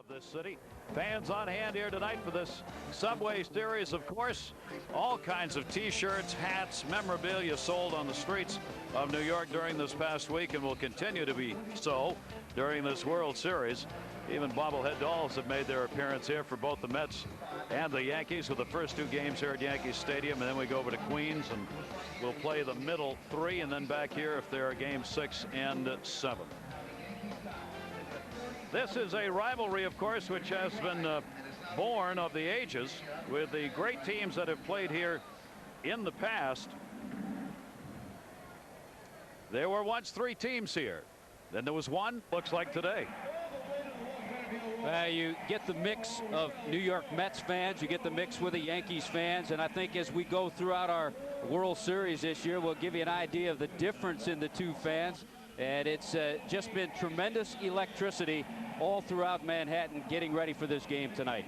of this city. Fans on hand here tonight for this Subway Series. Of course, all kinds of t-shirts, hats, memorabilia sold on the streets of New York during this past week and will continue to be so during this World Series. Even bobblehead dolls have made their appearance here for both the Mets and the Yankees, with the first two games here at Yankee Stadium, and then we go over to Queens and we'll play the middle three and then back here if there are games 6 and 7. This is a rivalry, of course, which has been born of the ages with the great teams that have played here in the past. There were once 3 teams here. Then there was one, looks like today. You get the mix of New York Mets fans, you get the mix with the Yankees fans, and I think as we go throughout our World Series this year, we'll give you an idea of the difference in the two fans. And it's just been tremendous electricity all throughout Manhattan getting ready for this game tonight.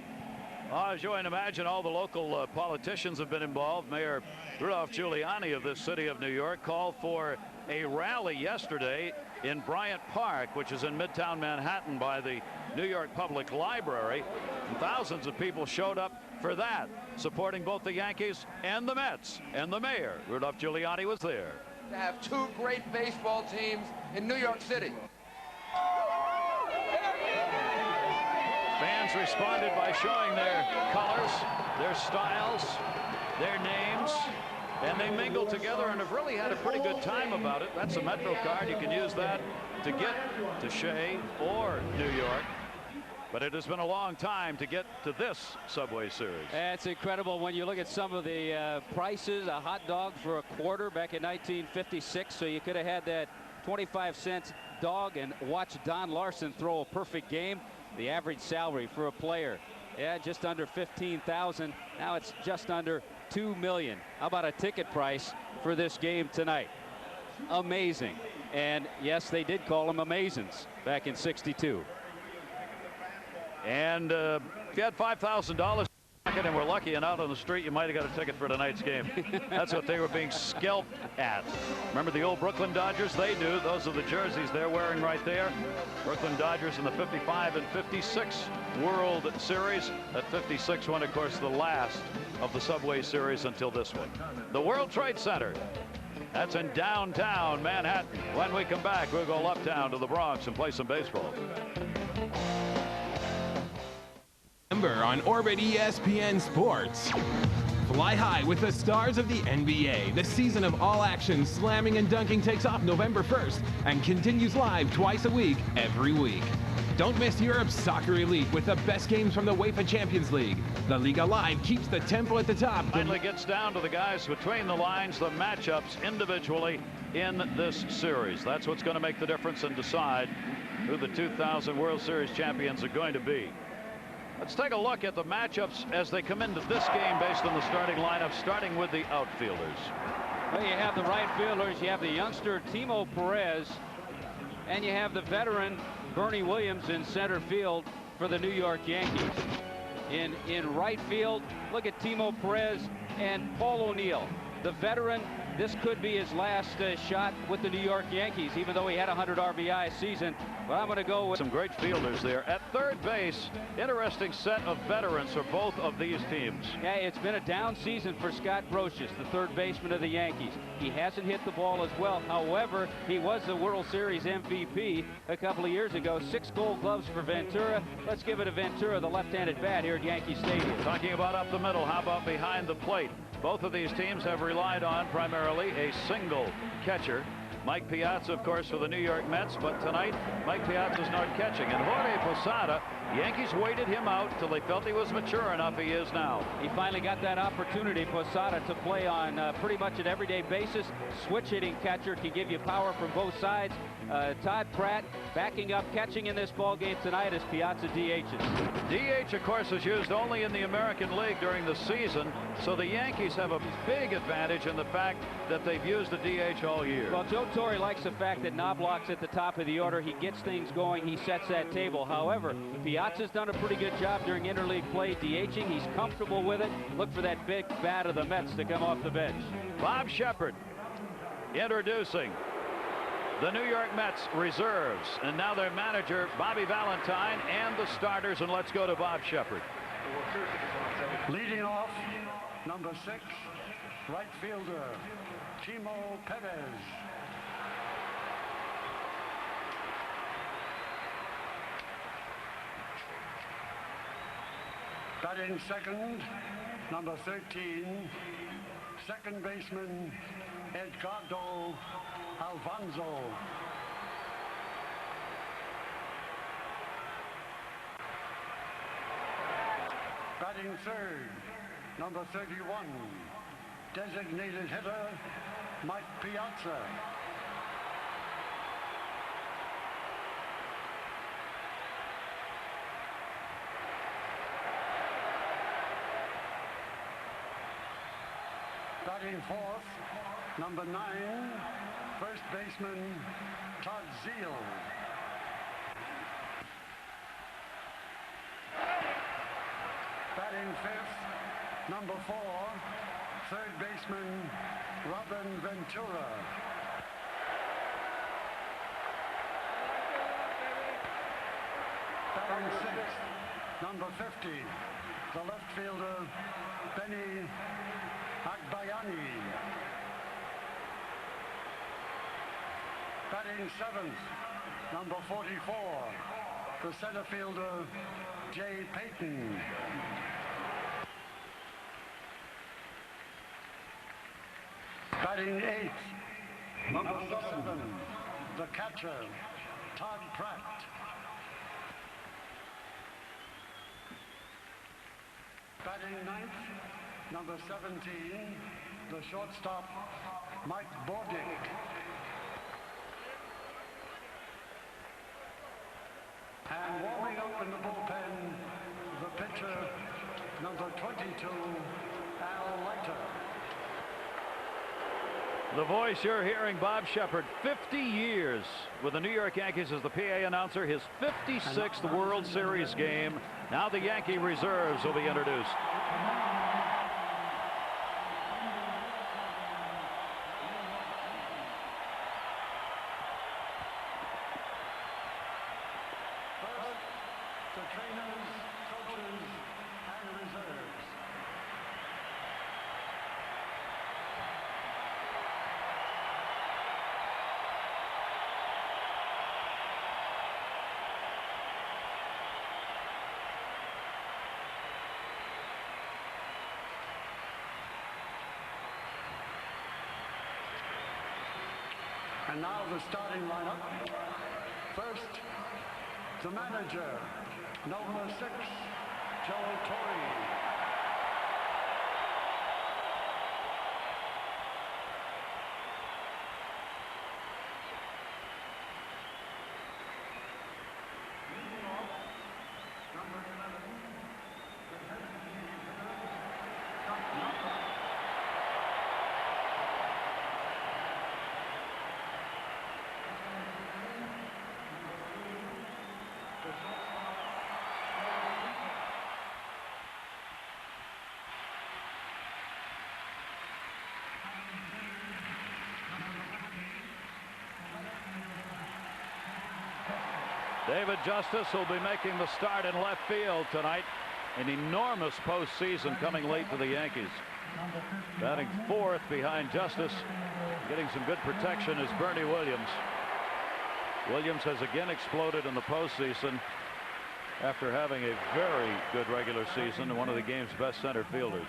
As you can imagine, all the local politicians have been involved. Mayor Rudolph Giuliani of this city of New York called for a rally yesterday in Bryant Park, which is in Midtown Manhattan by the New York Public Library. And thousands of people showed up for that, supporting both the Yankees and the Mets. And the mayor, Rudolph Giuliani, was there. To have 2 great baseball teams in New York City. Fans responded by showing their colors, their styles, their names, and they mingled together and have really had a pretty good time about it. That's a Metro card. You can use that to get to Shea or New York. But it has been a long time to get to this Subway Series. It's incredible when you look at some of the prices. A hot dog for a quarter back in 1956. So you could have had that 25-cent dog and watch Don Larson throw a perfect game. The average salary for a player, just under $15,000. Now it's just under $2 million. How about a ticket price for this game tonight? Amazing. And yes, they did call them Amazins back in '62. And if you had $5,000 and were lucky and out on the street, you might have got a ticket for tonight's game. That's what they were being scalped at. Remember the old Brooklyn Dodgers? They do. Those are the jerseys they're wearing right there. Brooklyn Dodgers in the 55 and 56 World Series. That 56 one, of course, the last of the Subway Series until this one. The World Trade Center. That's in downtown Manhattan. When we come back, we'll go uptown to the Bronx and play some baseball. On Orbit ESPN Sports. Fly high with the stars of the NBA. The season of all action slamming and dunking takes off November 1st and continues live twice a week, every week. Don't miss Europe's soccer elite with the best games from the UEFA Champions League. The Liga Live keeps the tempo at the top. Finally gets down to the guys between the lines, the matchups individually in this series. That's what's going to make the difference and decide who the 2000 World Series champions are going to be. Let's take a look at the matchups as they come into this game based on the starting lineup, starting with the outfielders. Well, you have the right fielders, you have the youngster Timo Perez, and you have the veteran Bernie Williams in center field for the New York Yankees. In right field, look at Timo Perez and Paul O'Neill, the veteran. This could be his last shot with the New York Yankees, even though he had a 100 RBI season. But I'm going to go with some great fielders there. At third base, interesting set of veterans for both of these teams. Yeah, it's been a down season for Scott Brocious, the third baseman of the Yankees. He hasn't hit the ball as well. However, he was the World Series MVP a couple of years ago. 6 Gold Gloves for Ventura. Let's give it to Ventura, the left-handed bat here at Yankee Stadium. Talking about up the middle, how about behind the plate? Both of these teams have relied on primarily a single catcher. Mike Piazza, of course, for the New York Mets, but tonight Mike Piazza's not catching. And Jorge Posada, Yankees waited him out till they felt he was mature enough. He is now. He finally got that opportunity, Posada, to play on pretty much an everyday basis. Switch hitting catcher can give you power from both sides. Todd Pratt backing up, catching in this ball game tonight as Piazza DHs. DH, of course, is used only in the American League during the season, so the Yankees have a big advantage in the fact that they've used the DH all year. Well, Joe Torre likes the fact that Knobloch's at the top of the order. He gets things going. He sets that table. However, Piazza's done a pretty good job during interleague play DHing. He's comfortable with it. Look for that big bat of the Mets to come off the bench. Bob Shepard introducing the New York Mets reserves, and now their manager Bobby Valentine and the starters. And let's go to Bob Shepard. Leading off, number 6, right fielder Timo Perez. Batting second, number 13, second baseman Edgardo Alfonso. Batting third, number 31, designated hitter Mike Piazza. Batting fourth, number 9, first baseman Todd Zeal. Batting fifth, number 4, third baseman Robin Ventura. Batting sixth, number 50, the left fielder Benny Agbayani. Batting seventh, number 44, the center fielder Jay Payton. Batting eighth, number 7, the catcher Todd Pratt. Batting ninth, number 17, the shortstop Mike Bordick. And warming up in the bullpen, the pitcher, number 22, Al Leiter. The voice you're hearing, Bob Shepard, 50 years with the New York Yankees as the PA announcer, his 56th World Series game. Now the Yankee reserves will be introduced. The trainers, coaches, and reserves. And now the starting lineup. First, the manager, number 6, Joe Torre. David Justice will be making the start in left field tonight. An enormous postseason coming late for the Yankees. Batting fourth behind Justice, getting some good protection, is Bernie Williams. Williams has again exploded in the postseason after having a very good regular season and one of the game's best center fielders.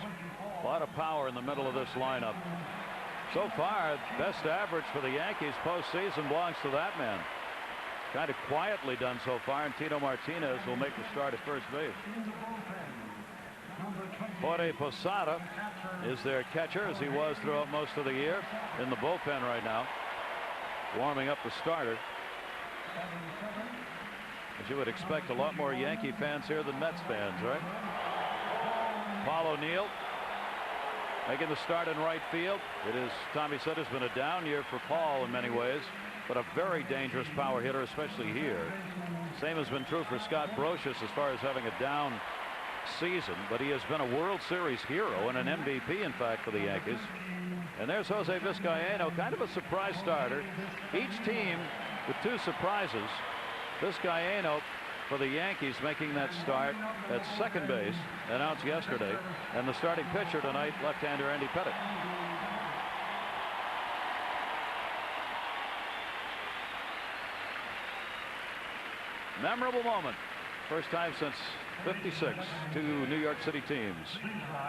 A lot of power in the middle of this lineup. So far, best average for the Yankees postseason belongs to that man. Kind of quietly done so far, and Tino Martinez will make the start at first base. Jorge Posada is their catcher, as he was throughout most of the year, in the bullpen right now, warming up the starter. As you would expect, a lot more Yankee fans here than Mets fans, right? Paul O'Neill making the start in right field. It is, Tommy said, has been a down year for Paul in many ways, but a very dangerous power hitter, especially here. Same has been true for Scott Brocious as far as having a down season, but he has been a World Series hero and an MVP, in fact, for the Yankees. And there's Jose Vizcaino, kind of a surprise starter. Each team with 2 surprises. Vizcaino for the Yankees making that start at second base, announced yesterday. And the starting pitcher tonight, left-hander Andy Pettitte. Memorable moment. First time since '56, 2 New York City teams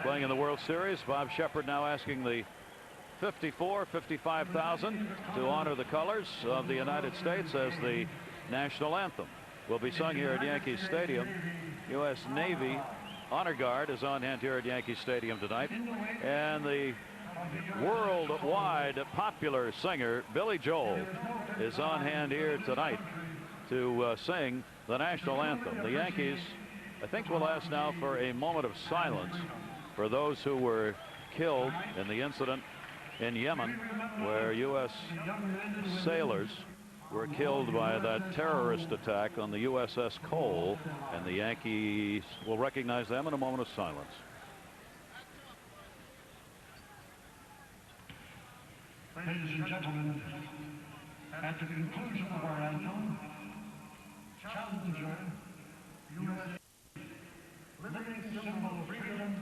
playing in the World Series. Bob Shepard now asking the 55,000 to honor the colors of the United States as the national anthem will be sung here at Yankee Stadium. U.S. Navy Honor Guard is on hand here at Yankee Stadium tonight. And the worldwide popular singer Billy Joel is on hand here tonight to sing the national anthem. The Yankees, I think, will ask now for a moment of silence for those who were killed in the incident in Yemen, where U.S. sailors were killed by that terrorist attack on the USS Cole, and the Yankees will recognize them in a moment of silence. Ladies and gentlemen, at the conclusion of our anthem, Challenger, U.S. living symbol of freedom,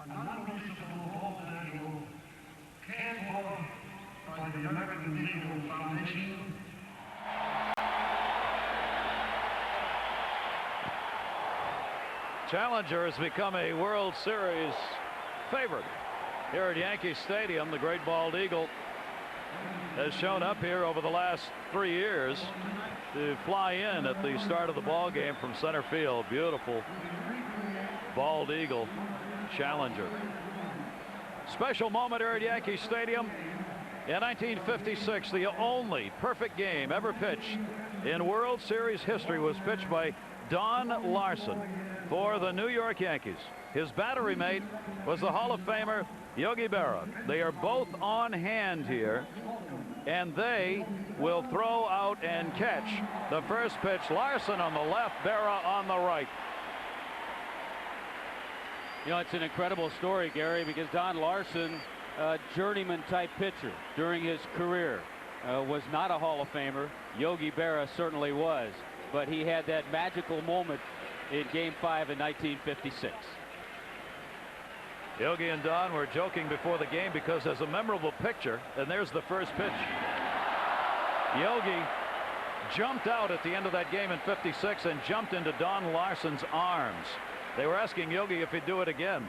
a non-releasable vault annual, cared for by the American Legal Foundation. Challenger has become a World Series favorite here at Yankee Stadium. The great bald eagle has shown up here over the last 3 years to fly in at the start of the ball game from center field. Beautiful bald eagle Challenger. Special moment here at Yankee Stadium. In 1956, the only perfect game ever pitched in World Series history was pitched by Don Larson for the New York Yankees. His battery mate was the Hall of Famer Yogi Berra. They are both on hand here, and they will throw out and catch the first pitch. Larson on the left, Berra on the right. You know, it's an incredible story, Gary, because Don Larson, a journeyman type pitcher during his career, was not a Hall of Famer. Yogi Berra certainly was, but he had that magical moment in Game 5 in 1956. Yogi and Don were joking before the game because there's a memorable picture, and there's the first pitch. Yogi jumped out at the end of that game in '56 and jumped into Don Larson's arms. They were asking Yogi if he'd do it again.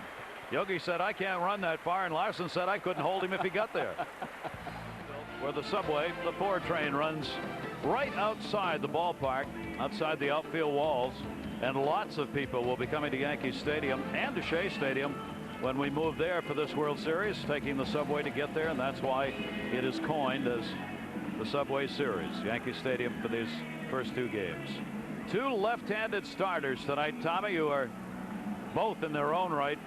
Yogi said, "I can't run that far," and Larson said, "I couldn't hold him if he got there." Where the subway, the 4 train, runs right outside the ballpark, outside the outfield walls, and lots of people will be coming to Yankee Stadium and to Shea Stadium when we move there for this World Series, taking the subway to get there, and that's why it is coined as the Subway Series. Yankee Stadium for these first 2 games. 2 left-handed starters tonight, Tommy, who are both in their own right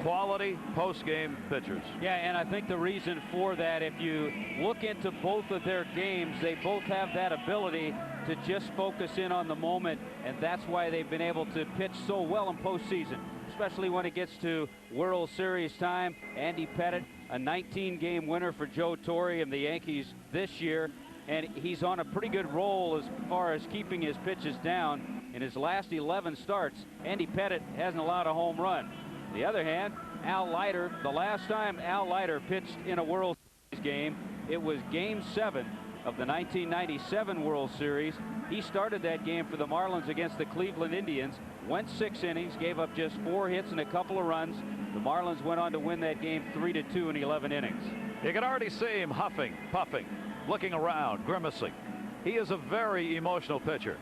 quality post-game pitchers. Yeah, and I think the reason for that, if you look into both of their games, they both have that ability to just focus in on the moment, and that's why they've been able to pitch so well in postseason, especially when it gets to World Series time. Andy Pettitte, a 19-game winner for Joe Torre and the Yankees this year, and he's on a pretty good roll as far as keeping his pitches down. In his last 11 starts, Andy Pettitte hasn't allowed a home run. On the other hand, Al Leiter, the last time Al Leiter pitched in a World Series game, it was Game 7 of the 1997 World Series. He started that game for the Marlins against the Cleveland Indians, went 6 innings, gave up just 4 hits and a couple of runs. The Marlins went on to win that game 3-2 in 11 innings. You can already see him huffing, puffing, looking around, grimacing. He is a very emotional pitcher.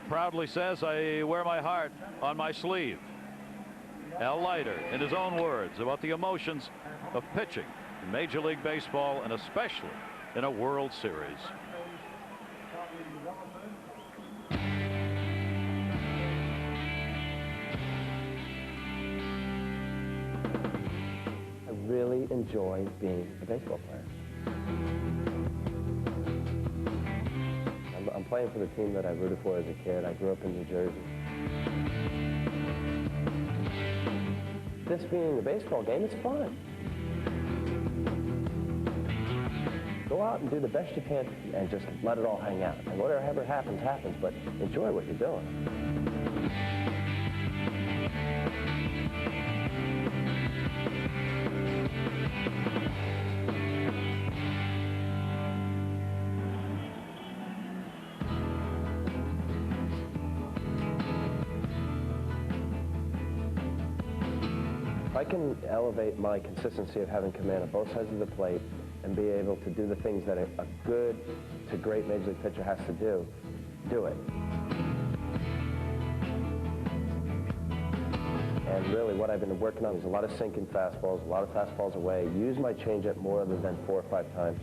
Proudly says, "I wear my heart on my sleeve." Al Leiter, in his own words, about the emotions of pitching in Major League Baseball, and especially in a World Series. I really enjoy being a baseball player. I'm playing for the team that I rooted for as a kid. I grew up in New Jersey. This being a baseball game, it's fun. Go out and do the best you can and just let it all hang out. And whatever happens, happens, but enjoy what you're doing. If I can elevate my consistency of having command of both sides of the plate and be able to do the things that a good to great Major League pitcher has to do, do it. And really what I've been working on is a lot of sinking fastballs, a lot of fastballs away, use my changeup more than 4 or 5 times.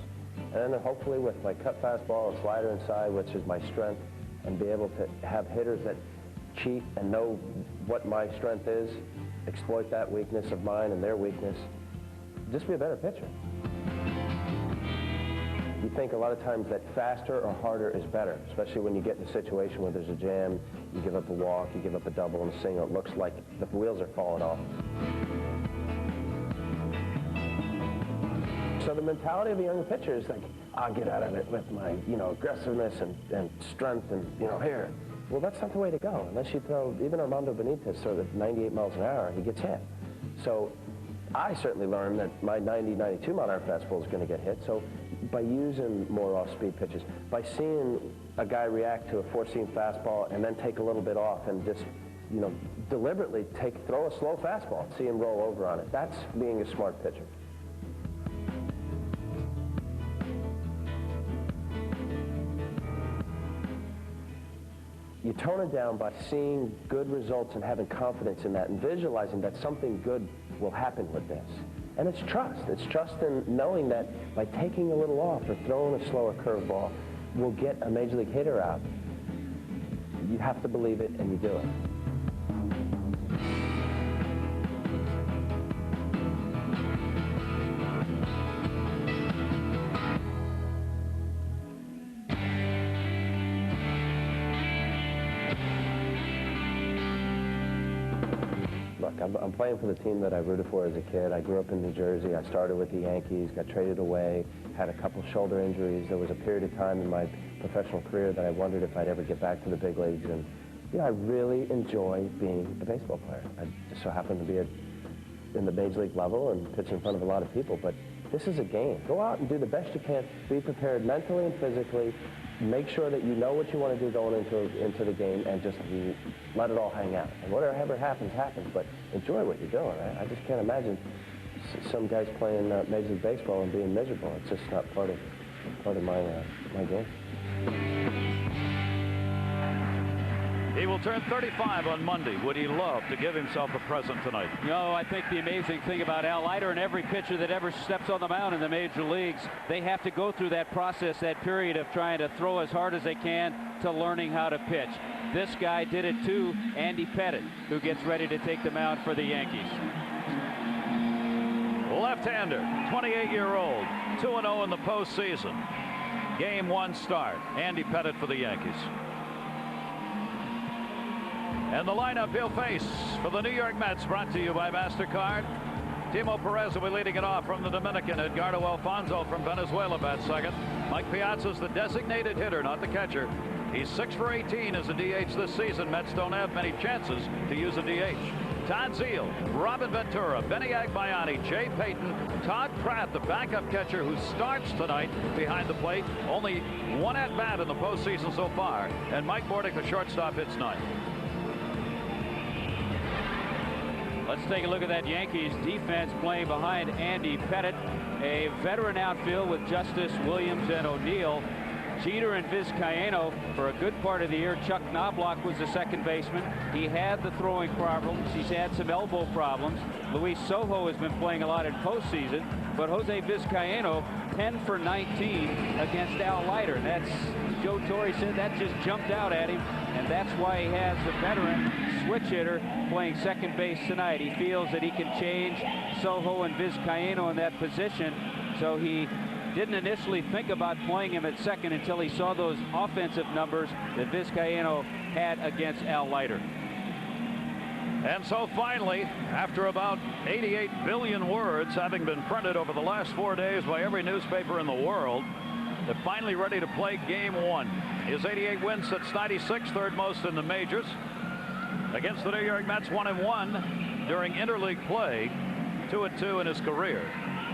And then hopefully with my cut fastball and slider inside, which is my strength, and be able to have hitters that cheat and know what my strength is, exploit that weakness of mine and their weakness, just be a better pitcher. You think a lot of times that faster or harder is better, especially when you get in a situation where there's a jam, you give up a walk, you give up a double and a single, it looks like the wheels are falling off. So the mentality of a young pitcher is like, I'll get out of it with my, aggressiveness and strength and, here. Well, that's not the way to go. Unless you throw, even Armando Benitez throws at 98 miles an hour, he gets hit. So I certainly learned that my 90, 92 mile an hour fastball is going to get hit. So by using more off-speed pitches, by seeing a guy react to a 4-seam fastball and then take a little bit off and just, deliberately throw a slow fastball and see him roll over on it. That's being a smart pitcher. You tone it down by seeing good results and having confidence in that and visualizing that something good will happen with this. And it's trust. It's trust in knowing that by taking a little off or throwing a slower curveball, we'll get a Major League hitter out. You have to believe it, and you do it. Look, I'm playing for the team that I rooted for as a kid. I grew up in New Jersey. I started with the Yankees, got traded away, had a couple shoulder injuries. There was a period of time in my professional career that I wondered if I'd ever get back to the big leagues. And, I really enjoy being a baseball player. I just so happen to be in the Major League level and pitch in front of a lot of people. But this is a game. Go out and do the best you can. Be prepared mentally and physically. Make sure that you know what you want to do going into the game and just let it all hang out. And whatever happens, happens, but enjoy what you're doing. I just can't imagine some guys playing Major League Baseball and being miserable. It's just not part of my game. He will turn 35 on Monday. Would he love to give himself a present tonight? I think the amazing thing about Al Leiter and every pitcher that ever steps on the mound in the major leagues, they have to go through that process, that period of trying to throw as hard as they can to learning how to pitch. This guy did it too, Andy Pettitte, who gets ready to take the mound for the Yankees. Left-hander, 28-year-old, 2-0 in the postseason. Game 1 start, Andy Pettitte for the Yankees. And the lineup he'll face for the New York Mets, brought to you by MasterCard. Timo Perez will be leading it off from the Dominican. Edgardo Alfonso from Venezuela bats second. Mike Piazza's the designated hitter, not the catcher. He's 6 for 18 as a DH this season. Mets don't have many chances to use a DH. Todd Zeile, Robin Ventura, Benny Agbayani, Jay Payton, Todd Pratt, the backup catcher who starts tonight behind the plate. Only 1 at-bat in the postseason so far. And Mike Bordick, the shortstop, hits 9th. Let's take a look at that Yankees defense playing behind Andy Pettitte, a veteran outfield with Justice, Williams, and O'Neill. Jeter and Vizcaino for a good part of the year. Chuck Knobloch was the second baseman. He had the throwing problems. He's had some elbow problems. Luis Sojo has been playing a lot in postseason, but Jose Vizcaino 10 for 19 against Al Leiter. That's, Joe Torre said, that just jumped out at him, and that's why he has the veteran switch hitter playing second base tonight. He feels that he can change Sojo and Vizcaino in that position, so he didn't initially think about playing him at second until he saw those offensive numbers that Vizcaino had against Al Leiter. And so finally, after about 88 billion words having been printed over the last 4 days by every newspaper in the world, They're finally ready to play game one. His 88 wins sits 96, third most in the majors. Against the New York Mets, 1-1 during interleague play, 2-2 in his career.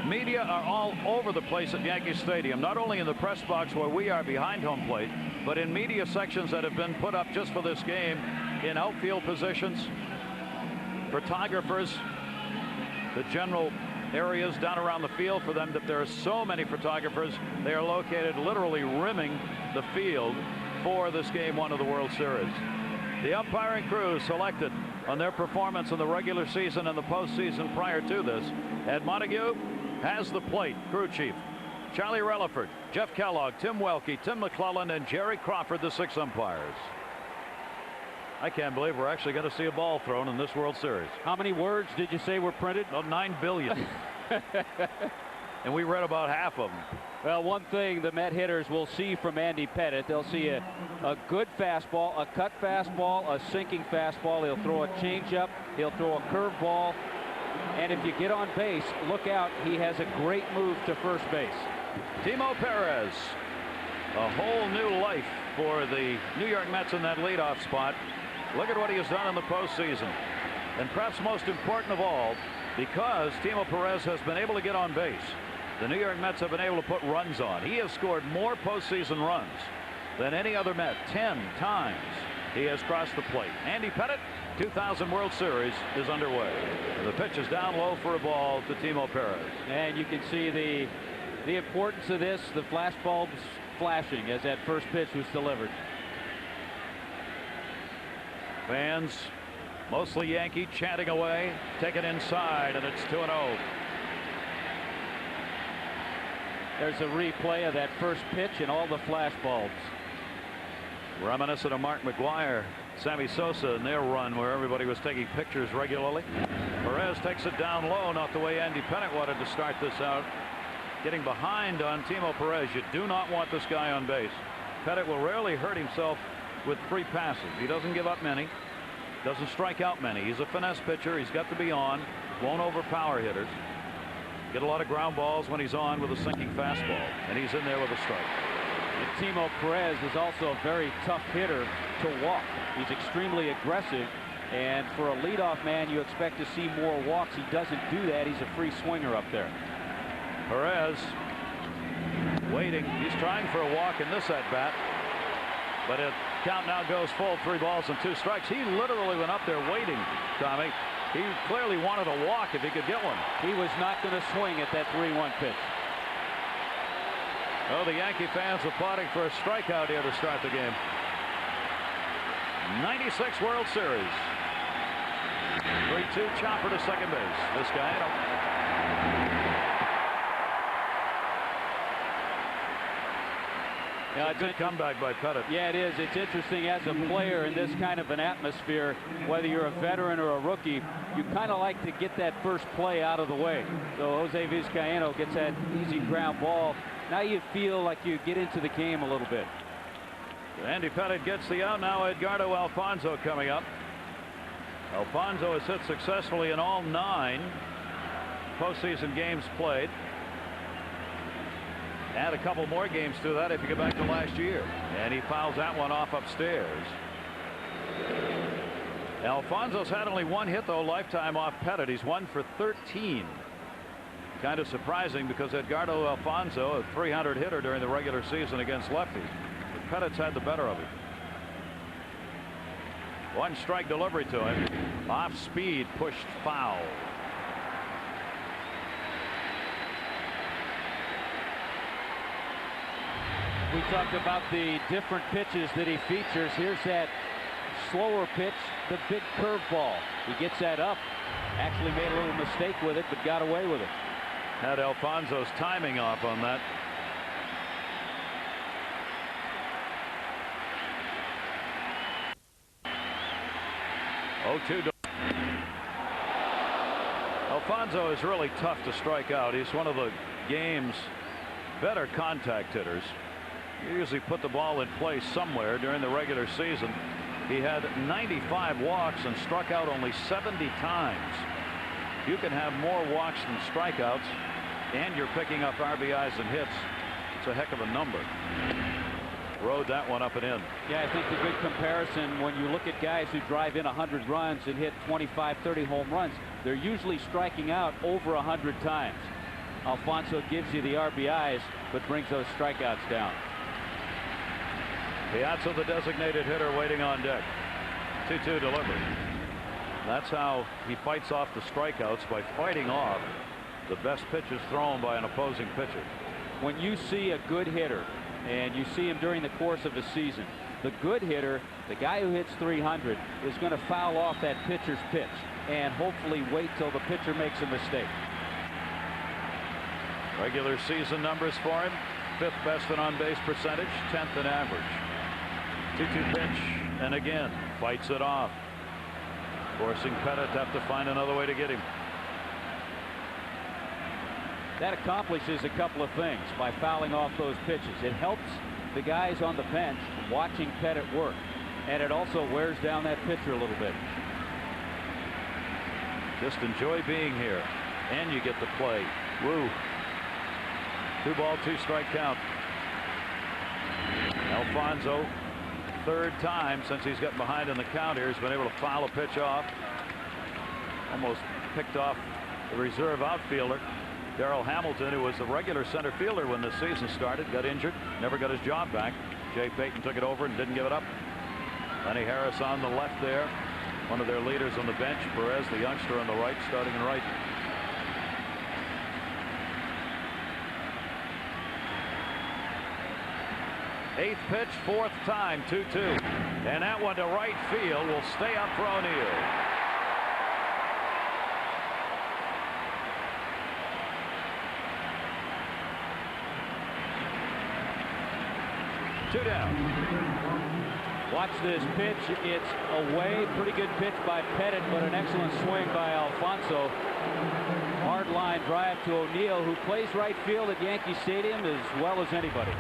Media are all over the place at Yankee Stadium, not only in the press box where we are behind home plate, but in media sections that have been put up just for this game, in outfield positions, photographers, the general areas down around the field for them. That there are so many photographers, they are located literally rimming the field for this game one of the World Series. The umpiring crew selected on their performance in the regular season and the postseason prior to this. Ed Montague has the plate. Crew chief Charlie Relaford, Jeff Kellogg, Tim Welke, Tim McClellan, and Jerry Crawford, the 6 umpires. I can't believe we're actually going to see a ball thrown in this World Series. How many words did you say were printed? Well, 9 billion. And we read about half of them. Well, one thing the Met hitters will see from Andy Pettitte, they'll see a good fastball, a cut fastball, a sinking fastball. He'll throw a changeup. He'll throw a curveball. And if you get on base, look out. He has a great move to first base. Timo Perez, a whole new life for the New York Mets in that leadoff spot. Look at what he has done in the postseason. And perhaps most important of all, because Timo Perez has been able to get on base, the New York Mets have been able to put runs on. He has scored more postseason runs than any other Met. 10 times he has crossed the plate. Andy Pettitte, 2000 World Series is underway. And the pitch is down low for a ball to Timo Perez. And you can see the importance of this, the flash bulbs flashing as that first pitch was delivered. Fans, mostly Yankee, chanting away. Take it inside, and it's 2-0. There's a replay of that first pitch and all the flash bulbs. Reminiscent of Mark McGuire, Sammy Sosa in their run where everybody was taking pictures regularly. Perez takes it down low, not the way Andy Pettitte wanted to start this out. Getting behind on Timo Perez. You do not want this guy on base. Pettitte will rarely hurt himself with free passes. He doesn't give up many, doesn't strike out many. He's a finesse pitcher. He's got to be on, won't overpower hitters. Get a lot of ground balls when he's on with a sinking fastball, and he's in there with a strike. And Timo Perez is also a very tough hitter to walk. He's extremely aggressive, and for a leadoff man, you expect to see more walks. He doesn't do that. He's a free swinger up there. Perez waiting. He's trying for a walk in this at bat, but it count now goes full, 3 balls and 2 strikes. He literally went up there waiting, Tommy. He clearly wanted a walk if he could get one. He was not going to swing at that 3-1 pitch. Oh, the Yankee fans applauding for a strikeout here to start the game. 96 World Series. 3-2 chopper to second base. This guy. Yeah, it's a good comeback by Pettitte. Yeah, it is. It's interesting as a player in this kind of an atmosphere, whether you're a veteran or a rookie, you kind of like to get that first play out of the way. So Jose Vizcaino gets that easy ground ball. Now you feel like you get into the game a little bit. Andy Pettitte gets the out. Now Edgardo Alfonzo coming up. Alfonzo has hit successfully in all 9 postseason games played. Add a couple more games to that if you go back to last year. And he fouls that one off upstairs. Alfonso's had only 1 hit, though, lifetime off Pettitte. He's 1 for 13. Kind of surprising because Edgardo Alfonso, a 300 hitter during the regular season against lefties. But Pettitte's had the better of him. 1 strike delivery to him. Off speed, pushed foul. We talked about the different pitches that he features. Here's that slower pitch, the big curveball. He gets that up. Actually made a little mistake with it, but got away with it. Had Alfonso's timing off on that. Oh, 2. Alfonso is really tough to strike out. He's one of the game's better contact hitters. You usually put the ball in play somewhere during the regular season. He had 95 walks and struck out only 70 times. You can have more walks than strikeouts, and you're picking up RBIs and hits. It's a heck of a number. Rode that one up and in. Yeah, I think the good comparison when you look at guys who drive in 100 runs and hit 25, 30 home runs, they're usually striking out over 100 times. Alfonso gives you the RBIs, but brings those strikeouts down. Piazza, the designated hitter, waiting on deck. 2-2 delivery. That's how he fights off the strikeouts, by fighting off the best pitches thrown by an opposing pitcher. When you see a good hitter, and you see him during the course of a season, the good hitter, the guy who hits 300, is going to foul off that pitcher's pitch and hopefully wait till the pitcher makes a mistake. Regular season numbers for him: 5th best in on-base percentage, 10th in average. 2-2 pitch, and again fights it off, forcing Pettit to have to find another way to get him. That accomplishes a couple of things by fouling off those pitches. It helps the guys on the bench watching Pettit work, and it also wears down that pitcher a little bit. Just enjoy being here, and you get to play. Woo. 2-ball, 2-strike count. Alfonso, 3rd time since he's gotten behind in the count here, he's been able to foul a pitch off. Almost picked off the reserve outfielder, Darrell Hamilton, who was the regular center fielder when the season started, got injured, never got his job back. Jay Payton took it over and didn't give it up. Lenny Harris on the left there, one of their leaders on the bench. Perez, the youngster, on the right, starting in right. Eighth pitch, 4th time, 2-2. And that one to right field will stay up for O'Neill. Two down. Watch this pitch. It's away. Pretty good pitch by Pettit, but an excellent swing by Alfonso. Hard line drive to O'Neill, who plays right field at Yankee Stadium as well as anybody.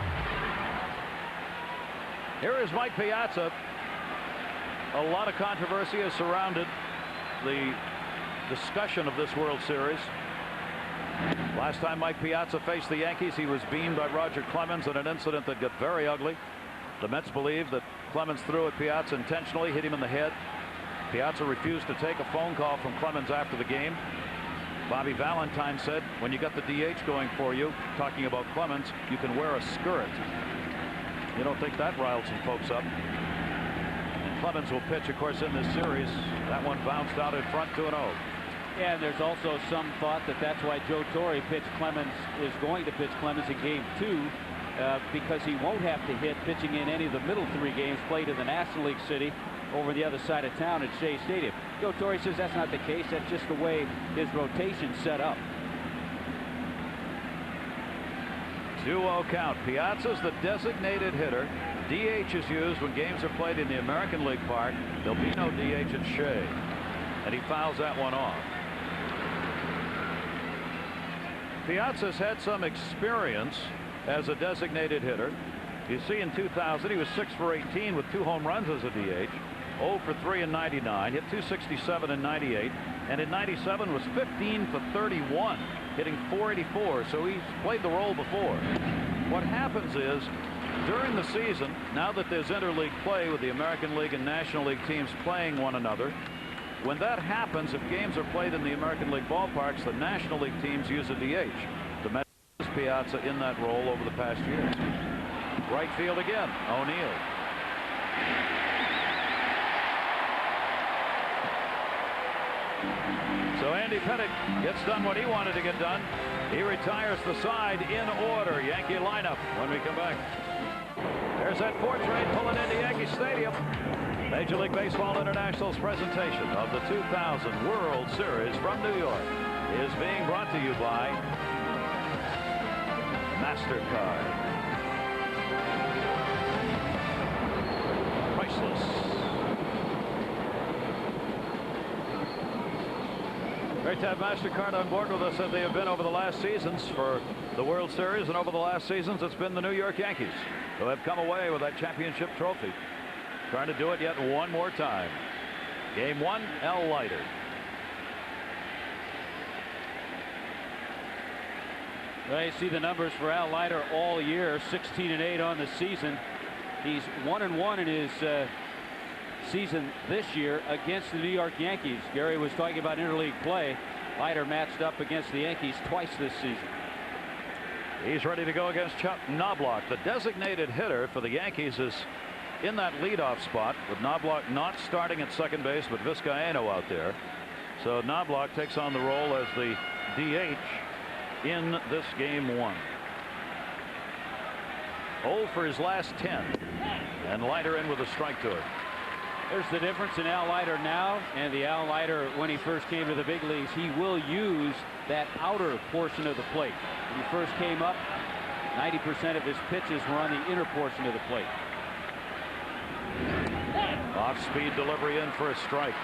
Here is Mike Piazza. A lot of controversy has surrounded the discussion of this World Series. Last time Mike Piazza faced the Yankees, he was beamed by Roger Clemens in an incident that got very ugly. The Mets believe that Clemens threw at Piazza intentionally, hit him in the head. Piazza refused to take a phone call from Clemens after the game. Bobby Valentine said, when you got the DH going for you, talking about Clemens, you can wear a skirt. You don't think that riled some folks up? And Clemens will pitch, of course, in this series. That one bounced out in front, 2-0. Yeah, and there's also some thought that that's why Joe Torre is going to pitch Clemens in Game 2, because he won't have to hit pitching in any of the middle 3 games played in the National League city over the other side of town at Shea Stadium. Joe Torre says that's not the case. That's just the way his rotation's set up. 2-0 count. Piazza's the designated hitter. DH is used when games are played in the American League Park. There'll be no DH at Shea. And he fouls that one off. Piazza's had some experience as a designated hitter. You see, in 2000 he was 6 for 18 with 2 home runs as a DH, 0 for 3 in 99, hit 267 in 98, and in 97 was 15 for 31, hitting 484. So he's played the role before. What happens is, during the season, now that there's interleague play with the American League and National League teams playing one another, when that happens, if games are played in the American League ballparks, the National League teams use a DH. The Mets use Piazza in that role over the past years. Right field again, O'Neill. So Andy Pettit gets done what he wanted to get done. He retires the side in order. Yankee lineup when we come back. There's that portrait pulling into Yankee Stadium. Major League Baseball International's presentation of the 2000 World Series from New York is being brought to you by MasterCard. Priceless. Great to have MasterCard on board with us as they have been over the last seasons for the World Series, and over the last seasons it's been the New York Yankees who have come away with that championship trophy. Trying to do it yet one more time. Game 1, L. Leiter. Well, you see the numbers for Al Leiter all year, 16-8 on the season. He's 1-1 in his season this year against the New York Yankees. Gary was talking about interleague play. Leiter matched up against the Yankees twice this season. He's ready to go against Chuck Knobloch. The designated hitter for the Yankees is in that leadoff spot, with Knobloch not starting at second base, but Vizcaino out there. So Knobloch takes on the role as the DH in this game 1. 0 for his last 10, and Leiter in with a strike to it. There's the difference in Al Leiter now and the Al Leiter when he first came to the big leagues. He will use that outer portion of the plate. When he first came up, 90% of his pitches were on the inner portion of the plate. Off-speed delivery in for a strike.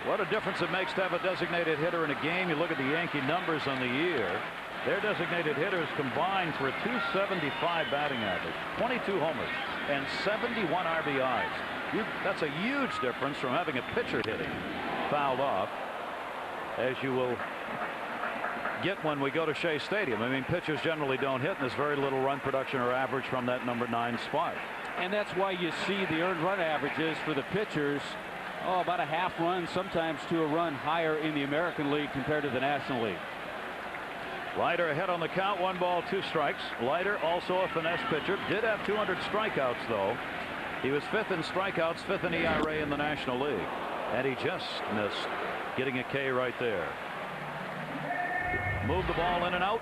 What a difference it makes to have a designated hitter in a game. You look at the Yankee numbers on the year. Their designated hitters combined for a .275 batting average, 22 homers, and 71 RBIs. That's a huge difference from having a pitcher hitting fouled off, as you will get when we go to Shea Stadium. I mean, pitchers generally don't hit, and there's very little run production or average from that number 9 spot. And that's why you see the earned run averages for the pitchers, about a half run, sometimes to a run higher in the American League compared to the National League. Leiter ahead on the count, 1 ball, 2 strikes. Leiter, also a finesse pitcher, did have 200 strikeouts though. He was 5th in strikeouts, 5th in ERA in the National League, and he just missed getting a K right there. Move the ball in and out.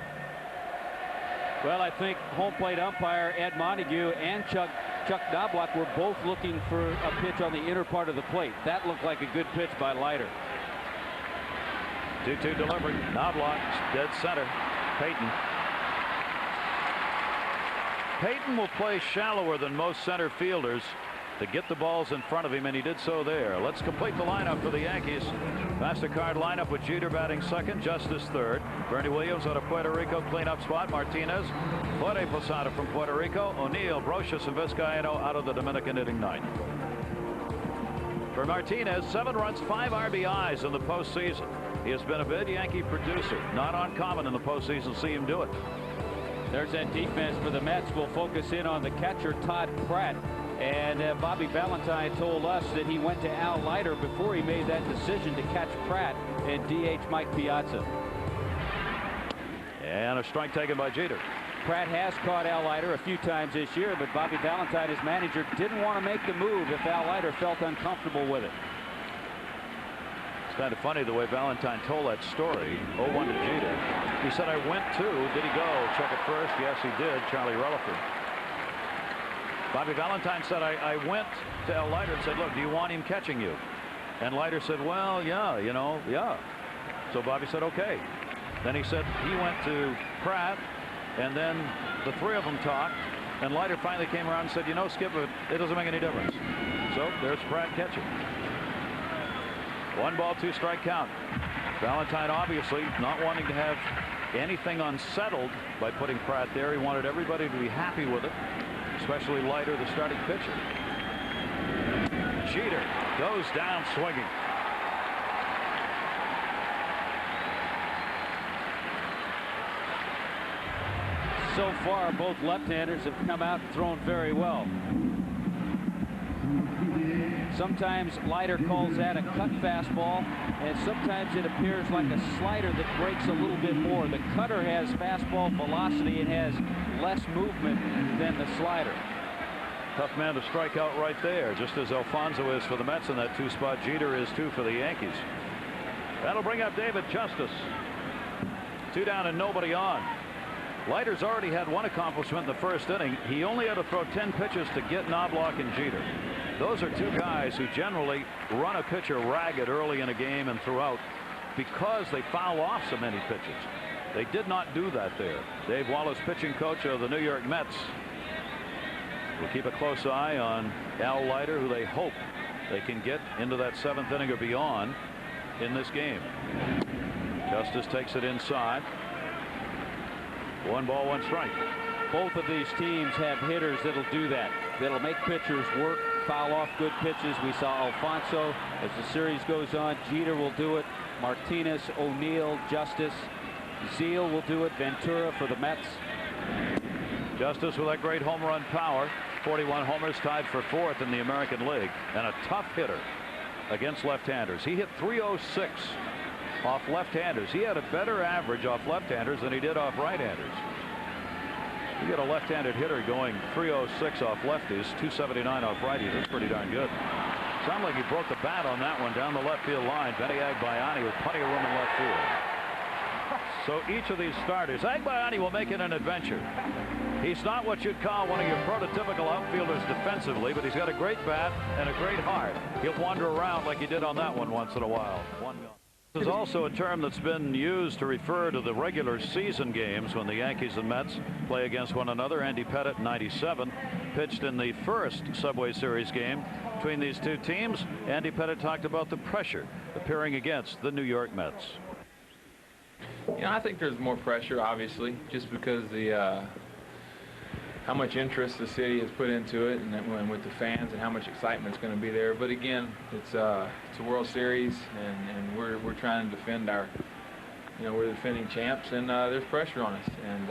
Well, I think home plate umpire Ed Montague and Chuck Knobloch were both looking for a pitch on the inner part of the plate. That looked like a good pitch by Leiter. 2-2 delivery. Knobloch dead center. Payton. Payton will play shallower than most center fielders to get the balls in front of him, and he did so there. Let's complete the lineup for the Yankees. MasterCard lineup with Jeter batting second, Justice third, Bernie Williams out of Puerto Rico, cleanup spot, Martinez, Jorge Posada from Puerto Rico, O'Neill, Brocious, and Vizcaino out of the Dominican hitting ninth. For Martinez, 7 runs, 5 RBIs in the postseason. He has been a big Yankee producer. Not uncommon in the postseason to see him do it. There's that defense for the Mets. We'll focus in on the catcher, Todd Pratt. And Bobby Valentine told us that he went to Al Leiter before he made that decision to catch Pratt and DH Mike Piazza. And a strike taken by Jeter. Pratt has caught Al Leiter a few times this year, but Bobby Valentine, his manager, didn't want to make the move if Al Leiter felt uncomfortable with it. It's kind of funny the way Valentine told that story. 0-1 to Jeter. He said, I went to. Did he go? Check it first. Yes, he did. Charlie Rutherford. Bobby Valentine said, I went to Al Leiter and said, look, do you want him catching you? And Leiter said, well, yeah, you know, yeah. So Bobby said, okay. Then he said he went to Pratt, and then the 3 of them talked, and Leiter finally came around and said, you know, Skip, it doesn't make any difference. So there's Pratt catching. 1 ball, 2 strike count. Valentine obviously not wanting to have anything unsettled by putting Pratt there. He wanted everybody to be happy with it, especially Leiter, the starting pitcher. Jeter goes down swinging. So far, both left-handers have come out and thrown very well. Sometimes Leiter calls that a cut fastball, and sometimes it appears like a slider that breaks a little bit more. The cutter has fastball velocity and has less movement than the slider. Tough man to strike out right there, just as Alfonso is for the Mets in that 2 spot. Jeter is too for the Yankees. That'll bring up David Justice. 2 down and nobody on. Leiter's already had 1 accomplishment in the first inning. He only had to throw 10 pitches to get Knobloch and Jeter. Those are 2 guys who generally run a pitcher ragged early in a game and throughout because they foul off so many pitches. They did not do that there. Dave Wallace, pitching coach of the New York Mets, will keep a close eye on Al Leiter, who they hope they can get into that 7th inning or beyond in this game. Justice takes it inside. 1 ball, 1 strike. Both of these teams have hitters that'll do that. That'll make pitchers work, foul off good pitches. We saw Alfonso. As the series goes on, Jeter will do it. Martinez, O'Neill, Justice. Zeal will do it. Ventura for the Mets. Justice with that great home run power. 41 homers, tied for 4th in the American League, and a tough hitter against left-handers. He hit .306 off left-handers. He had a better average off left-handers than he did off right-handers. You get a left-handed hitter going .306 off lefties, .279 off righties. That's pretty darn good. Sounded like he broke the bat on that one down the left field line. Benny Agbayani with plenty of room in left field. So each of these starters, Agbayani will make it an adventure. He's not what you'd call one of your prototypical outfielders defensively, but he's got a great bat and a great heart. He'll wander around like he did on that one once in a while. This is also a term that's been used to refer to the regular season games when the Yankees and Mets play against one another. Andy Pettitte, 97, pitched in the first Subway Series game between these two teams. Andy Pettitte talked about the pressure appearing against the New York Mets. You know, I think there's more pressure, obviously, just because the how much interest the city has put into it, and with the fans, and how much excitement's going to be there. But again, it's a World Series, and we're trying to defend our, we're the defending champs, and there's pressure on us. And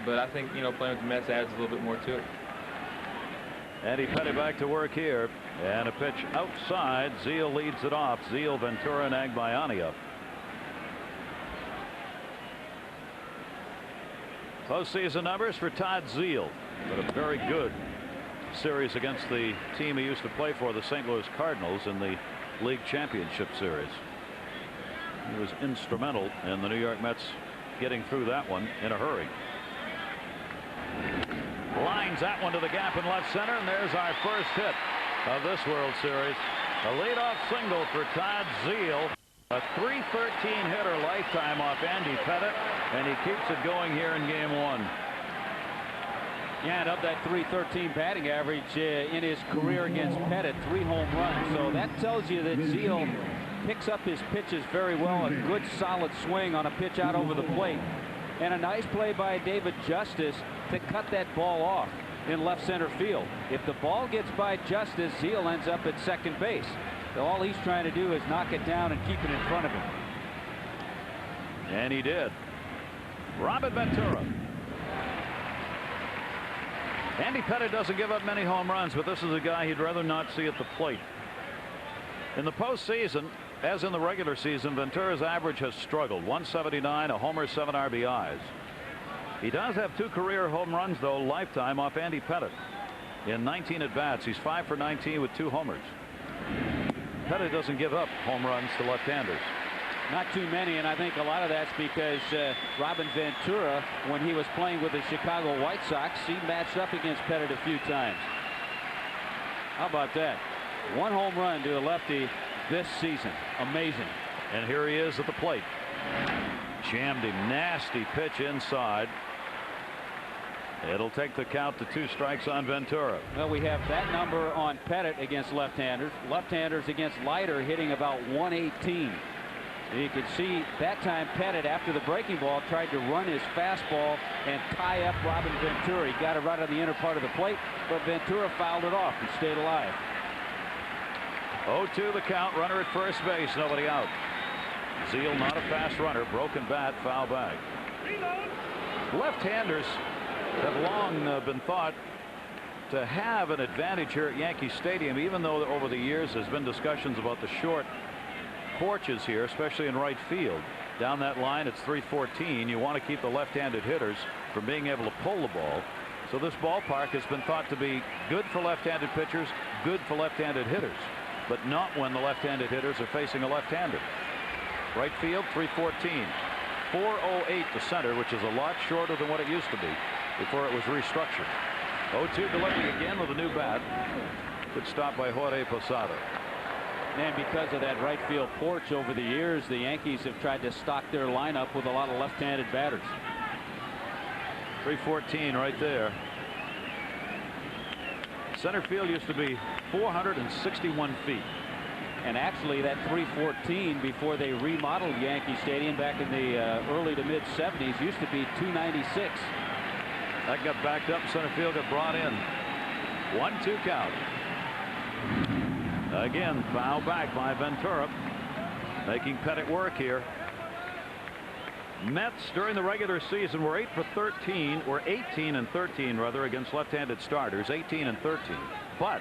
but I think playing with the Mets adds a little bit more to it. Andy Pettitte back to work here, and a pitch outside. Zeal leads it off. Zeal, Ventura, and Agbayani up. Postseason numbers for Todd Zeal, but a very good series against the team he used to play for, the St. Louis Cardinals, in the League Championship Series. He was instrumental in the New York Mets getting through that one in a hurry. Lines that one to the gap in left center, and there's our first hit of this World Series. A leadoff single for Todd Zeal. A .313 hitter lifetime off Andy Pettitte, and he keeps it going here in game 1. Yeah, and of that .313 batting average in his career against Pettitte, 3 home runs. So that tells you that Zeal picks up his pitches very well. A good solid swing on a pitch out over the plate. And a nice play by David Justice to cut that ball off in left center field. If the ball gets by Justice, Zeal ends up at second base. So all he's trying to do is knock it down and keep it in front of him. And he did. Robert Ventura. Andy Pettitte doesn't give up many home runs, but this is a guy he'd rather not see at the plate. In the postseason, as in the regular season, Ventura's average has struggled. 179, a homer, 7 RBIs. He does have 2 career home runs, though, lifetime off Andy Pettitte. In 19 at-bats, he's 5 for 19 with 2 homers. Pettitte doesn't give up home runs to left-handers. Not too many, and I think a lot of that's because Robin Ventura, when he was playing with the Chicago White Sox, he matched up against Pettitte a few times. How about that? 1 home run to a lefty this season. Amazing. And here he is at the plate. Jammed him. Nasty pitch inside. It'll take the count to 2 strikes on Ventura. Well, we have that number on Pettitte against left-handers. Left-handers against Leiter hitting about 118. You can see that time Pettitte, after the breaking ball, tried to run his fastball and tie up Robin Ventura. He got it right on the inner part of the plate, but Ventura fouled it off and stayed alive. 0-2 the count. Runner at first base. Nobody out. Zeal, not a fast runner. Broken bat. Foul back. Left-handers have long been thought to have an advantage here at Yankee Stadium, even though over the years there's been discussions about the short porches here, especially in right field. Down that line, it's 314. You want to keep the left-handed hitters from being able to pull the ball. So this ballpark has been thought to be good for left-handed pitchers, good for left-handed hitters, but not when the left-handed hitters are facing a left-hander. Right field, 314. 408 to center, which is a lot shorter than what it used to be before it was restructured. 0-2 delivery again with a new bat. Good stop by Jorge Posada. And because of that right field porch over the years, the Yankees have tried to stock their lineup with a lot of left-handed batters. 314 right there. Center field used to be 461 feet. And actually that 314, before they remodeled Yankee Stadium back in the early to mid 70s, used to be 296. That got backed up. Center field got brought in. 1-2 count. Again, foul back by Ventura, making Pettitte work here. Mets during the regular season were 18 and 13 rather against left-handed starters, 18 and 13. But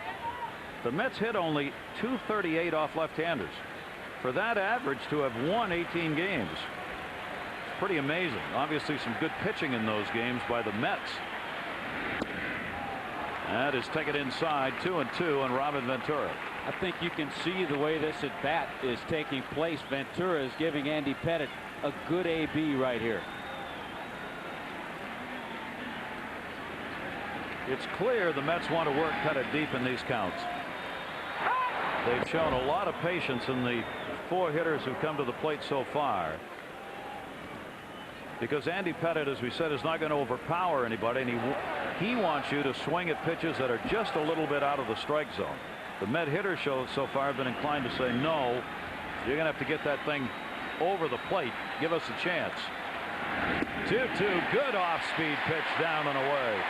the Mets hit only .238 off left-handers. For that average to have won 18 games, it's pretty amazing. Obviously some good pitching in those games by the Mets. That is taken inside, 2-2 on Robin Ventura. I think you can see the way this at bat is taking place. Ventura is giving Andy Pettitte a good AB right here. It's clear the Mets want to work Pettitte deep in these counts. They've shown a lot of patience in the 4 hitters who've come to the plate so far. Because Andy Pettitte, as we said, is not going to overpower anybody, and he wants you to swing at pitches that are just a little bit out of the strike zone. The Met hitters so far have been inclined to say, no, you're going to have to get that thing over the plate. Give us a chance. 2-2, good off-speed pitch down and away.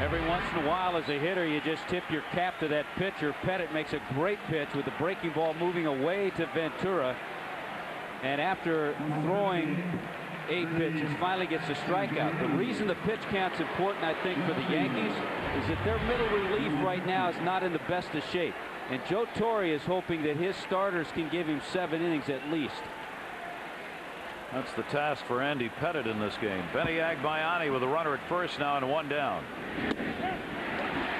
Every once in a while, as a hitter, you just tip your cap to that pitcher. Pettitte makes a great pitch with the breaking ball moving away to Ventura. And after throwing 8 pitches, finally gets a strikeout. The reason the pitch count's important, I think, for the Yankees is that their middle relief right now is not in the best of shape. And Joe Torre is hoping that his starters can give him 7 innings at least. That's the task for Andy Pettitte in this game. Benny Agbayani with a runner at first now and 1 down.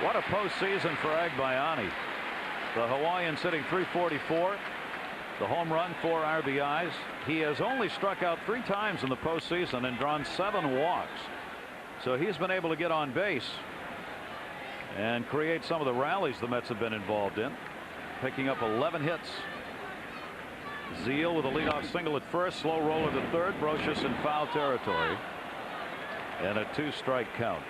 What a postseason for Agbayani. The Hawaiian sitting .344. The home run, 4 RBIs. He has only struck out 3 times in the postseason and drawn 7 walks. So he's been able to get on base and create some of the rallies the Mets have been involved in, picking up 11 hits. Zeal with a leadoff single at first, slow roller to third, Brocious in foul territory, and a 2-strike count.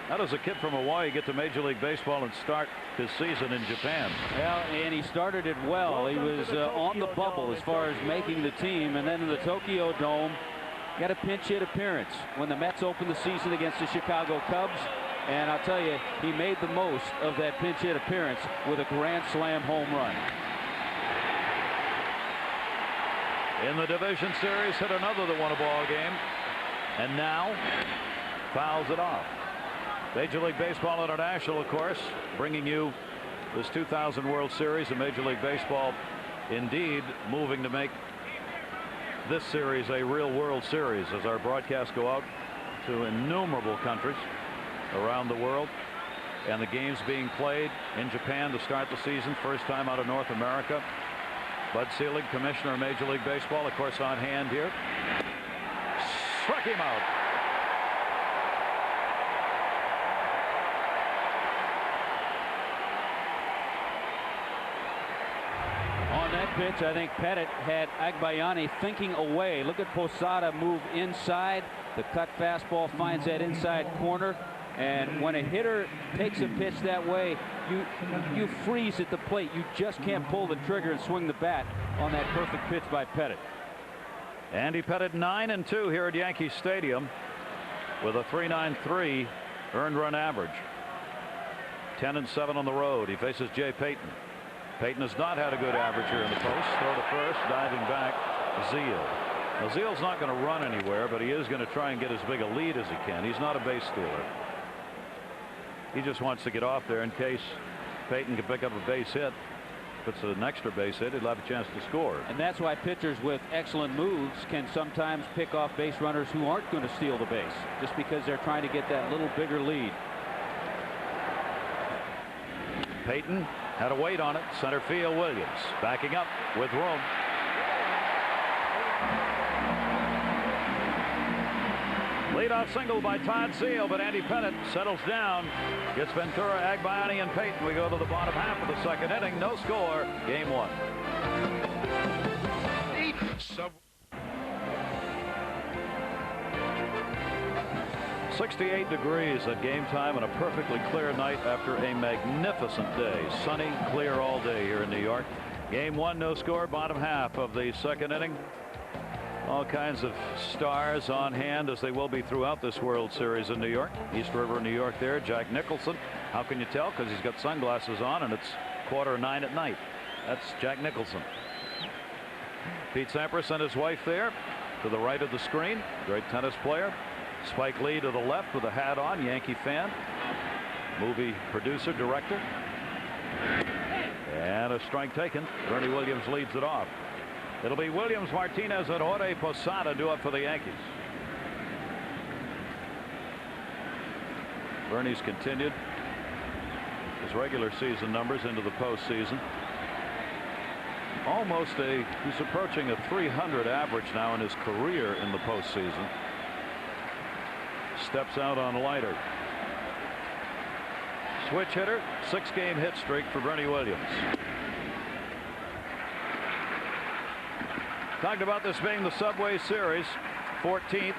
How does a kid from Hawaii get to Major League Baseball and start his season in Japan? Well, and he started it well. He was on the bubble as far as making the team, and then in the Tokyo Dome got a pinch hit appearance when the Mets opened the season against the Chicago Cubs. And I'll tell you, he made the most of that pinch hit appearance with a grand slam home run. In the division series, hit another that won a ball game, and now fouls it off. Major League Baseball International, of course, bringing you this 2000 World Series of Major League Baseball, indeed moving to make this series a real World Series as our broadcasts go out to innumerable countries around the world, and the games being played in Japan to start the season, first time out of North America. Bud Selig, Commissioner of Major League Baseball, of course, on hand here. Struck him out. On that pitch, I think Pettitte had Agbayani thinking away. Look at Posada move inside. The cut fastball finds that inside corner. And when a hitter takes a pitch that way, you freeze at the plate. You just can't pull the trigger and swing the bat on that perfect pitch by Pettitte. Andy Pettitte 9-2 here at Yankee Stadium with a .393 earned run average. 10-7 on the road. He faces Jay Payton. Payton has not had a good average here in the post. Throw to first, diving back, Zeal. Now, Zeal's not going to run anywhere, but he is going to try and get as big a lead as he can. He's not a base stealer. He just wants to get off there in case Payton can pick up a base hit. If it's an extra base hit, he'll have a chance to score. And that's why pitchers with excellent moves can sometimes pick off base runners who aren't going to steal the base, just because they're trying to get that little bigger lead. Payton had to wait on it. Center field, Williams backing up with room. Leadoff single by Todd Zeal, but Andy Pettitte settles down, gets Ventura, Agbayani, and Payton. We go to the bottom half of the second inning. No score. Game 1. 68 degrees at game time and a perfectly clear night after a magnificent day. Sunny, clear all day here in New York. Game 1, no score, bottom half of the second inning. All kinds of stars on hand, as they will be throughout this World Series in New York. East River, New York there. Jack Nicholson, How can you tell? Because he's got sunglasses on and it's 8:45 at night. That's Jack Nicholson. Pete Sampras and his wife there to the right of the screen. Great tennis player. Spike Lee to the left with a hat on, Yankee fan, movie producer, director. And a strike taken. Bernie Williams leads it off. It'll be Williams, Martinez, and Jorge Posada due up for the Yankees. Bernie's continued his regular season numbers into the postseason. He's approaching a 300 average now in his career in the postseason. Steps out on Leiter. Switch hitter, 6-game hit streak for Bernie Williams. Talked about this being the Subway Series, 14th.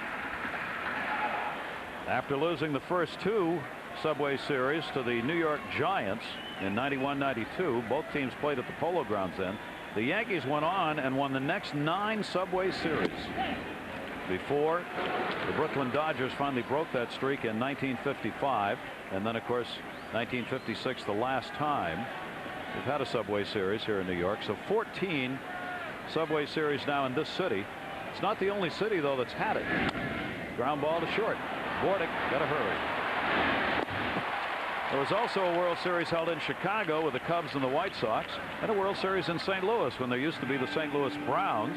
After losing the first 2 Subway Series to the New York Giants in 91-92, both teams played at the Polo Grounds then. The Yankees went on and won the next 9 Subway Series before the Brooklyn Dodgers finally broke that streak in 1955, and then of course 1956 the last time we've had a Subway Series here in New York. So 14 Subway Series now in this city. It's not the only city though that's had it. Ground ball to short. Bordick got to hurry. There was also a World Series held in Chicago with the Cubs and the White Sox, and a World Series in St. Louis when there used to be the St. Louis Browns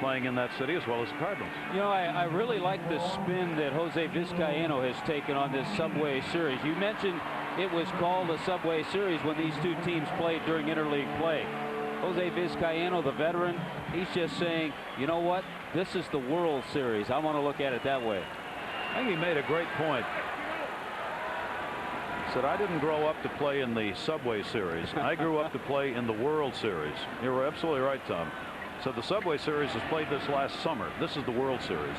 playing in that city as well as the Cardinals. You know, I really like the spin that Jose Vizcaino has taken on this Subway Series. You mentioned it was called a Subway Series when these 2 teams played during interleague play. Jose Vizcaino, the veteran, he's just saying, you know what, this is the World Series. I want to look at it that way. I think he made a great point. He said, I didn't grow up to play in the Subway Series. I grew up to play in the World Series. You're absolutely right, Tom. So the Subway Series was played this last summer. This is the World Series.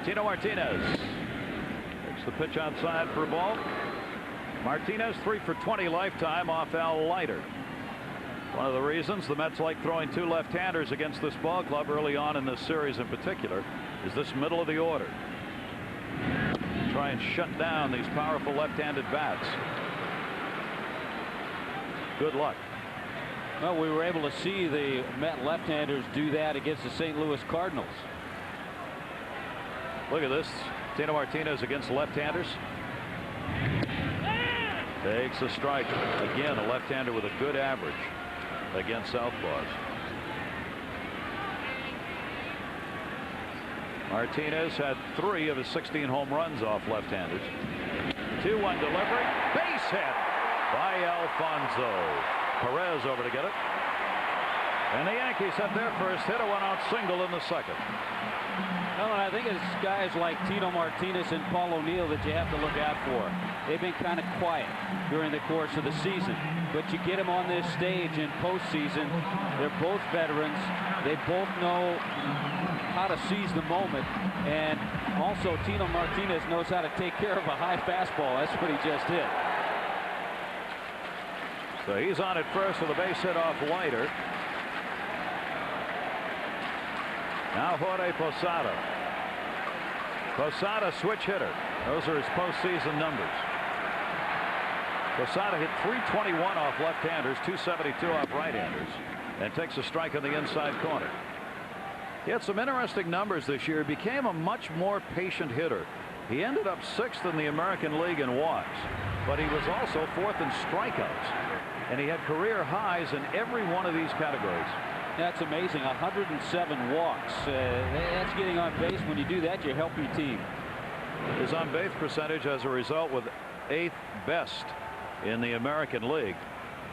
Tino Martinez takes the pitch outside for a ball. Martinez 3 for 20 lifetime off Al Leiter. One of the reasons the Mets like throwing 2 left-handers against this ball club early on in this series in particular is this middle of the order. Try and shut down these powerful left-handed bats. Good luck. Well, we were able to see the Met left-handers do that against the St. Louis Cardinals. Look at this. Tino Martinez against left-handers. Takes a strike. Again, a left-hander with a good average against southpaws. Martinez had 3 of his 16 home runs off left-handers. 2-1 delivery. Base hit by Alfonso. Perez over to get it. And the Yankees had their first hit, a 1-out single in the second. Well, I think it's guys like Tino Martinez and Paul O'Neill that you have to look out for. They've been kind of quiet during the course of the season, but you get them on this stage in postseason. They're both veterans. They both know how to seize the moment, and also Tino Martinez knows how to take care of a high fastball. That's what he just did. So he's on at first with a base hit off Leiter. Now Jorge Posada. Posada switch hitter. Those are his postseason numbers. Posada hit .321 off left-handers, .272 off right-handers, and takes a strike on the inside corner. He had some interesting numbers this year. He became a much more patient hitter. He ended up 6th in the American League in walks, but he was also 4th in strikeouts. And he had career highs in every one of these categories. That's amazing. 107 walks. That's getting on base. When you do that, you help your team. His on base percentage as a result was 8th best in the American League.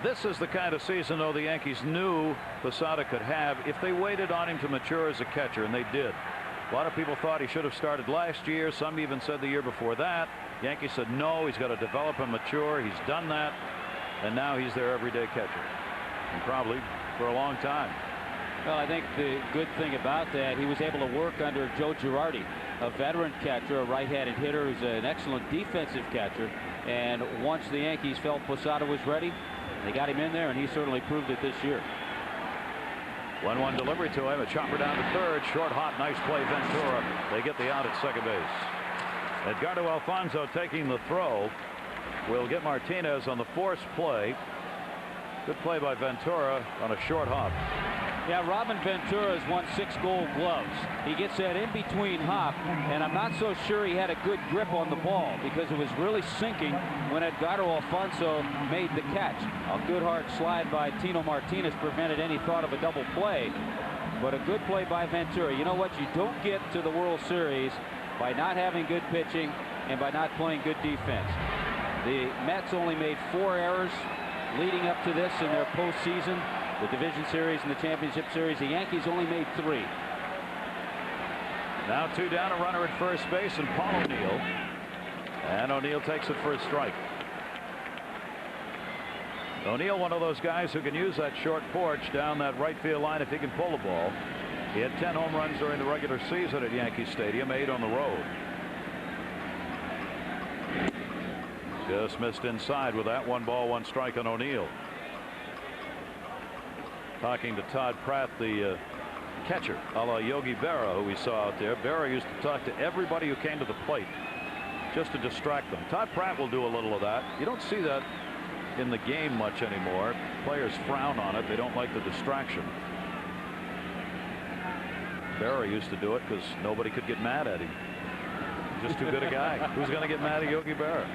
This is the kind of season, though, the Yankees knew Posada could have if they waited on him to mature as a catcher, and they did. A lot of people thought he should have started last year. Some even said the year before that. Yankees said no, he's got to develop and mature. He's done that, and now he's their everyday catcher, and probably for a long time. Well, I think the good thing about that, he was able to work under Joe Girardi, a veteran catcher, a right-handed hitter who's an excellent defensive catcher. And once the Yankees felt Posada was ready, they got him in there, and he certainly proved it this year. 1-1 delivery to him. A chopper down to third. Short hop. Nice play, Ventura. They get the out at second base. Edgardo Alfonso taking the throw. will get Martinez on the force play. Good play by Ventura on a short hop. Yeah, Robin Ventura has won 6 Gold Gloves. He gets that in between hop, and I'm not so sure he had a good grip on the ball because it was really sinking when Edgardo Alfonso made the catch. A good hard slide by Tino Martinez prevented any thought of a double play, but a good play by Ventura. You know what? You don't get to the World Series by not having good pitching and by not playing good defense. The Mets only made 4 errors leading up to this in their postseason. The Division Series and the Championship Series. The Yankees only made 3. Now 2 down, a runner at first base, and Paul O'Neill. And O'Neill takes it for a strike. O'Neill, one of those guys who can use that short porch down that right field line if he can pull the ball. He had 10 home runs during the regular season at Yankee Stadium, 8 on the road. Just missed inside with that. 1 ball, 1 strike on O'Neill. Talking to Todd Pratt, the catcher, a la Yogi Berra, who we saw out there. Berra used to talk to everybody who came to the plate just to distract them. Todd Pratt will do a little of that. You don't see that in the game much anymore. Players frown on it. They don't like the distraction. Berra used to do it because nobody could get mad at him. He's just too good a guy. Who's going to get mad at Yogi Berra?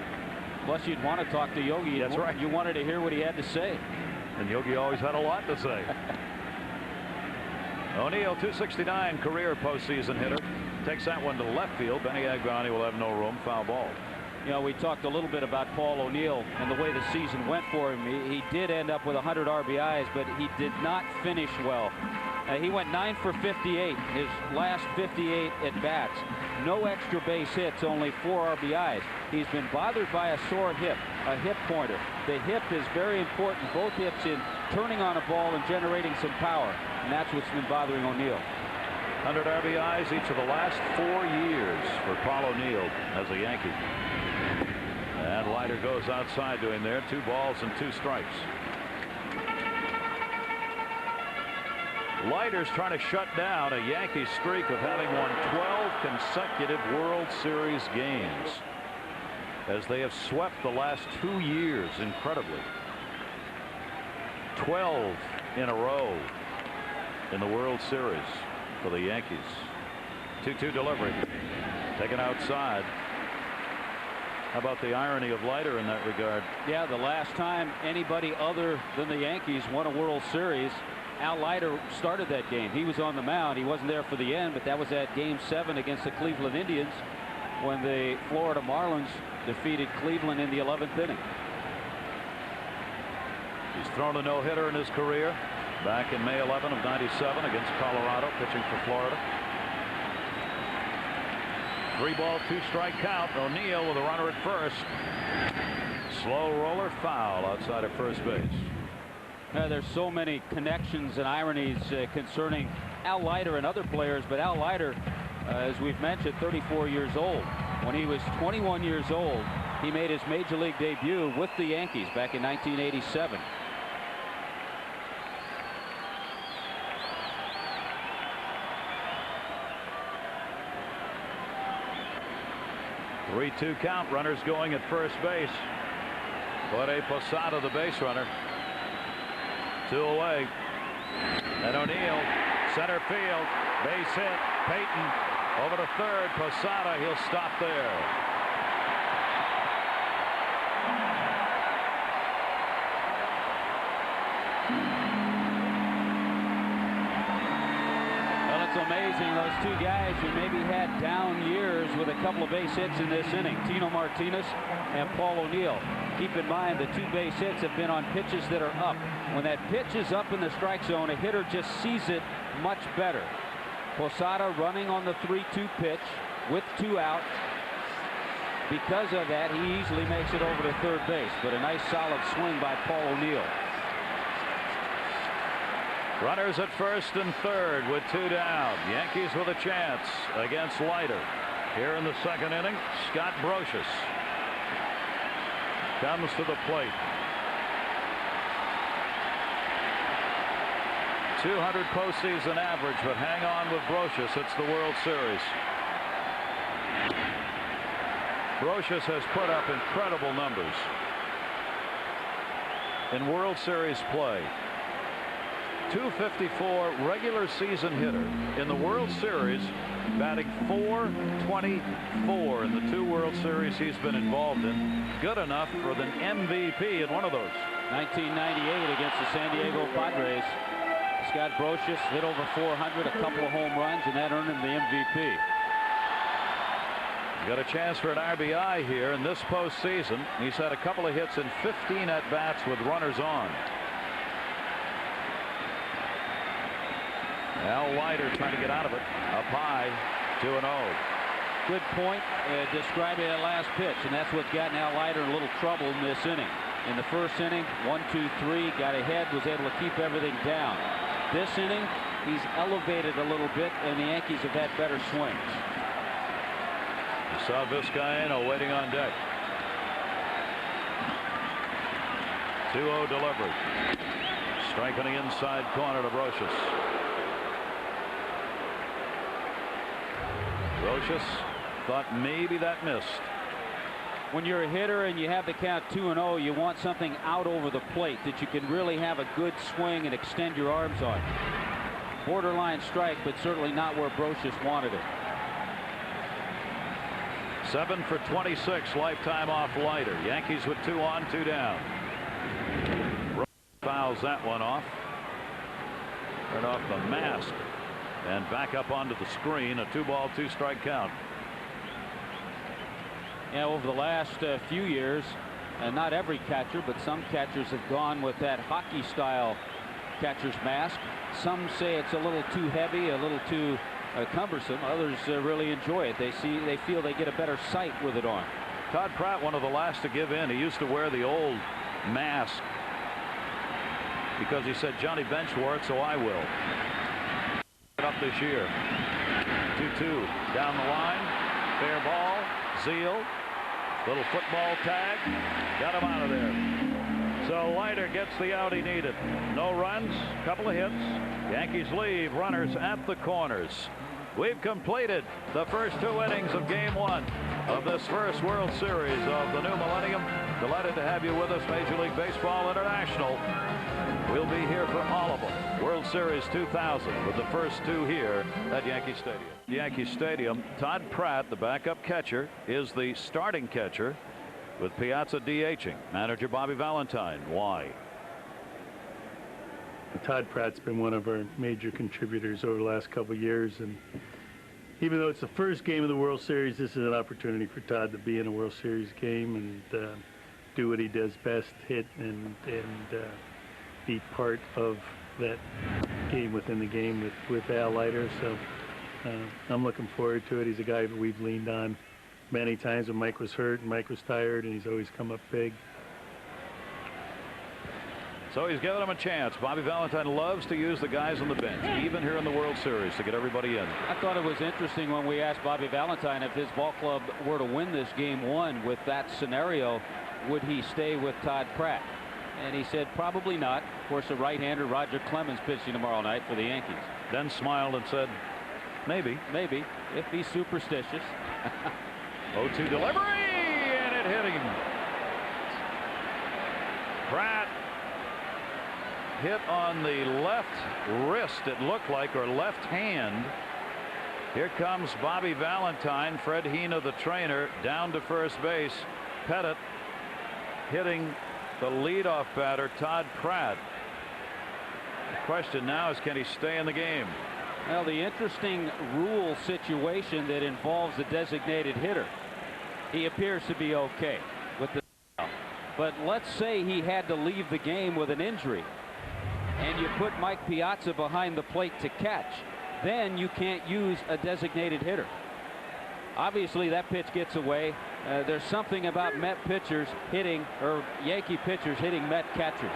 Plus, you'd want to talk to Yogi. That's right. You wanted to hear what he had to say. And Yogi always had a lot to say. O'Neill, 269 career postseason hitter. Takes that one to left field. Benny Agvani will have no room. Foul ball. You know, we talked a little bit about Paul O'Neill and the way the season went for him. He did end up with 100 RBIs, but he did not finish well. He went 9 for 58 his last 58 at bats. No extra base hits, only 4 RBIs. He's been bothered by a sore hip, a hip pointer. The hip is very important, both hips, in turning on a ball and generating some power, and that's what's been bothering O'Neill. 100 RBIs each of the last 4 years for Paul O'Neill as a Yankee. And Leiter goes outside doing there. 2 balls and 2 strikes. Leiter's trying to shut down a Yankee streak of having won 12 consecutive World Series games, as they have swept the last 2 years incredibly. 12 in a row in the World Series for the Yankees. 2-2 delivery. Taken outside. How about the irony of Leiter in that regard? Yeah, the last time anybody other than the Yankees won a World Series, Al Leiter started that game. He was on the mound. He wasn't there for the end, but that was at Game 7 against the Cleveland Indians when the Florida Marlins defeated Cleveland in the 11th inning. He's thrown a no-hitter in his career back in May 11 of '97 against Colorado, pitching for Florida. 3 ball, 2 strike count. O'Neill with a runner at first. Slow roller, foul outside of first base. There's so many connections and ironies concerning Al Leiter and other players, but Al Leiter, as we've mentioned, 34 years old. When he was 21 years old, he made his major league debut with the Yankees back in 1987. Three-two count. Runners going at first base. Jorge Posada, the base runner. 2 away. And O'Neill, center field, base hit. Payton over to third. Posada, he'll stop there. Well, it's amazing, those 2 guys who maybe had down years with a couple of base hits in this inning, Tino Martinez and Paul O'Neill. Keep in mind the 2 base hits have been on pitches that are up. When that pitch is up in the strike zone, a hitter just sees it much better. Posada running on the 3-2 pitch with 2 out. Because of that, he easily makes it over to third base, but a nice solid swing by Paul O'Neill. Runners at first and third with 2 down. Yankees with a chance against Leiter. Here in the 2nd inning, Scott Brocious comes to the plate. 200 postseason average, but hang on with Brocious. It's the World Series. Brocious has put up incredible numbers in World Series play. 254 regular season hitter in the World Series, batting .424 in the 2 World Series he's been involved in. Good enough for the MVP in one of those. 1998 against the San Diego Padres. Scott Brocious hit over 400, a couple of home runs, and that earned him the MVP. Got a chance for an RBI here in this postseason. He's had a couple of hits in 15 at-bats with runners on. Al Leiter trying to get out of it. Up high, 2-0. Good point describing that last pitch, and that's what's gotten Al Leiter in a little trouble in this inning. In the first inning, 1-2-3, got ahead, was able to keep everything down. This inning, he's elevated a little bit, and the Yankees have had better swings. You saw Vizcaino waiting on deck. 2-0 delivery. Strike on the inside corner to Brocious. Brocious thought maybe that missed. When you're a hitter and you have the count 2-0, you want something out over the plate that you can really have a good swing and extend your arms on. Borderline strike, but certainly not where Brocious wanted it. 7 for 26 lifetime off Leiter. Yankees with 2 on, 2 down. Fouls that one off. Right off the mask. And back up onto the screen. A 2-ball, 2-strike count. Yeah, over the last few years, not every catcher, but some catchers have gone with that hockey style catcher's mask. Some say it's a little too heavy, a little too cumbersome. Others really enjoy it. They feel they get a better sight with it on. Todd Pratt, one of the last to give in. He used to wear the old mask because he said Johnny Bench wore it, so I will. Up this year. 2-2 down the line. Fair ball. Zeal. Little football tag. Got him out of there. So Leiter gets the out he needed. No runs. Couple of hits. Yankees leave runners at the corners. We've completed the first 2 innings of Game 1 of this first World Series of the new millennium. Delighted to have you with us, Major League Baseball International. We'll be here for all of them. World Series 2000 with the first 2 here at Yankee Stadium. Yankee Stadium, Todd Pratt, the backup catcher, is the starting catcher with Piazza DHing. Manager Bobby Valentine. Why? Todd Pratt's been one of our major contributors over the last couple of years, and even though it's the first game of the World Series, this is an opportunity for Todd to be in a World Series game and do what he does best, hit and be part of that game within the game with Al Leiter. So I'm looking forward to it. He's a guy that we've leaned on many times when Mike was hurt and Mike was tired, and he's always come up big. So he's giving them a chance. Bobby Valentine loves to use the guys on the bench, even here in the World Series, to get everybody in. I thought it was interesting when we asked Bobby Valentine if his ball club were to win this Game 1 with that scenario, would he stay with Todd Pratt? And he said probably not. Of course, a right-hander, Roger Clemens, pitching tomorrow night for the Yankees. Then smiled and said, maybe. Maybe, if he's superstitious. 0-2 delivery, and it hit him. Pratt hit on the left wrist, it looked like, or left hand. Here comes Bobby Valentine. Fred Hina, the trainer, down to first base. Pettit hitting the leadoff batter, Todd Pratt. The question now is, can he stay in the game? Well, the interesting rule situation that involves the designated hitter. He appears to be okay with the. But let's say he had to leave the game with an injury, and you put Mike Piazza behind the plate to catch, then you can't use a designated hitter. Obviously, that pitch gets away. There's something about Met pitchers hitting, or Yankee pitchers hitting Met catchers.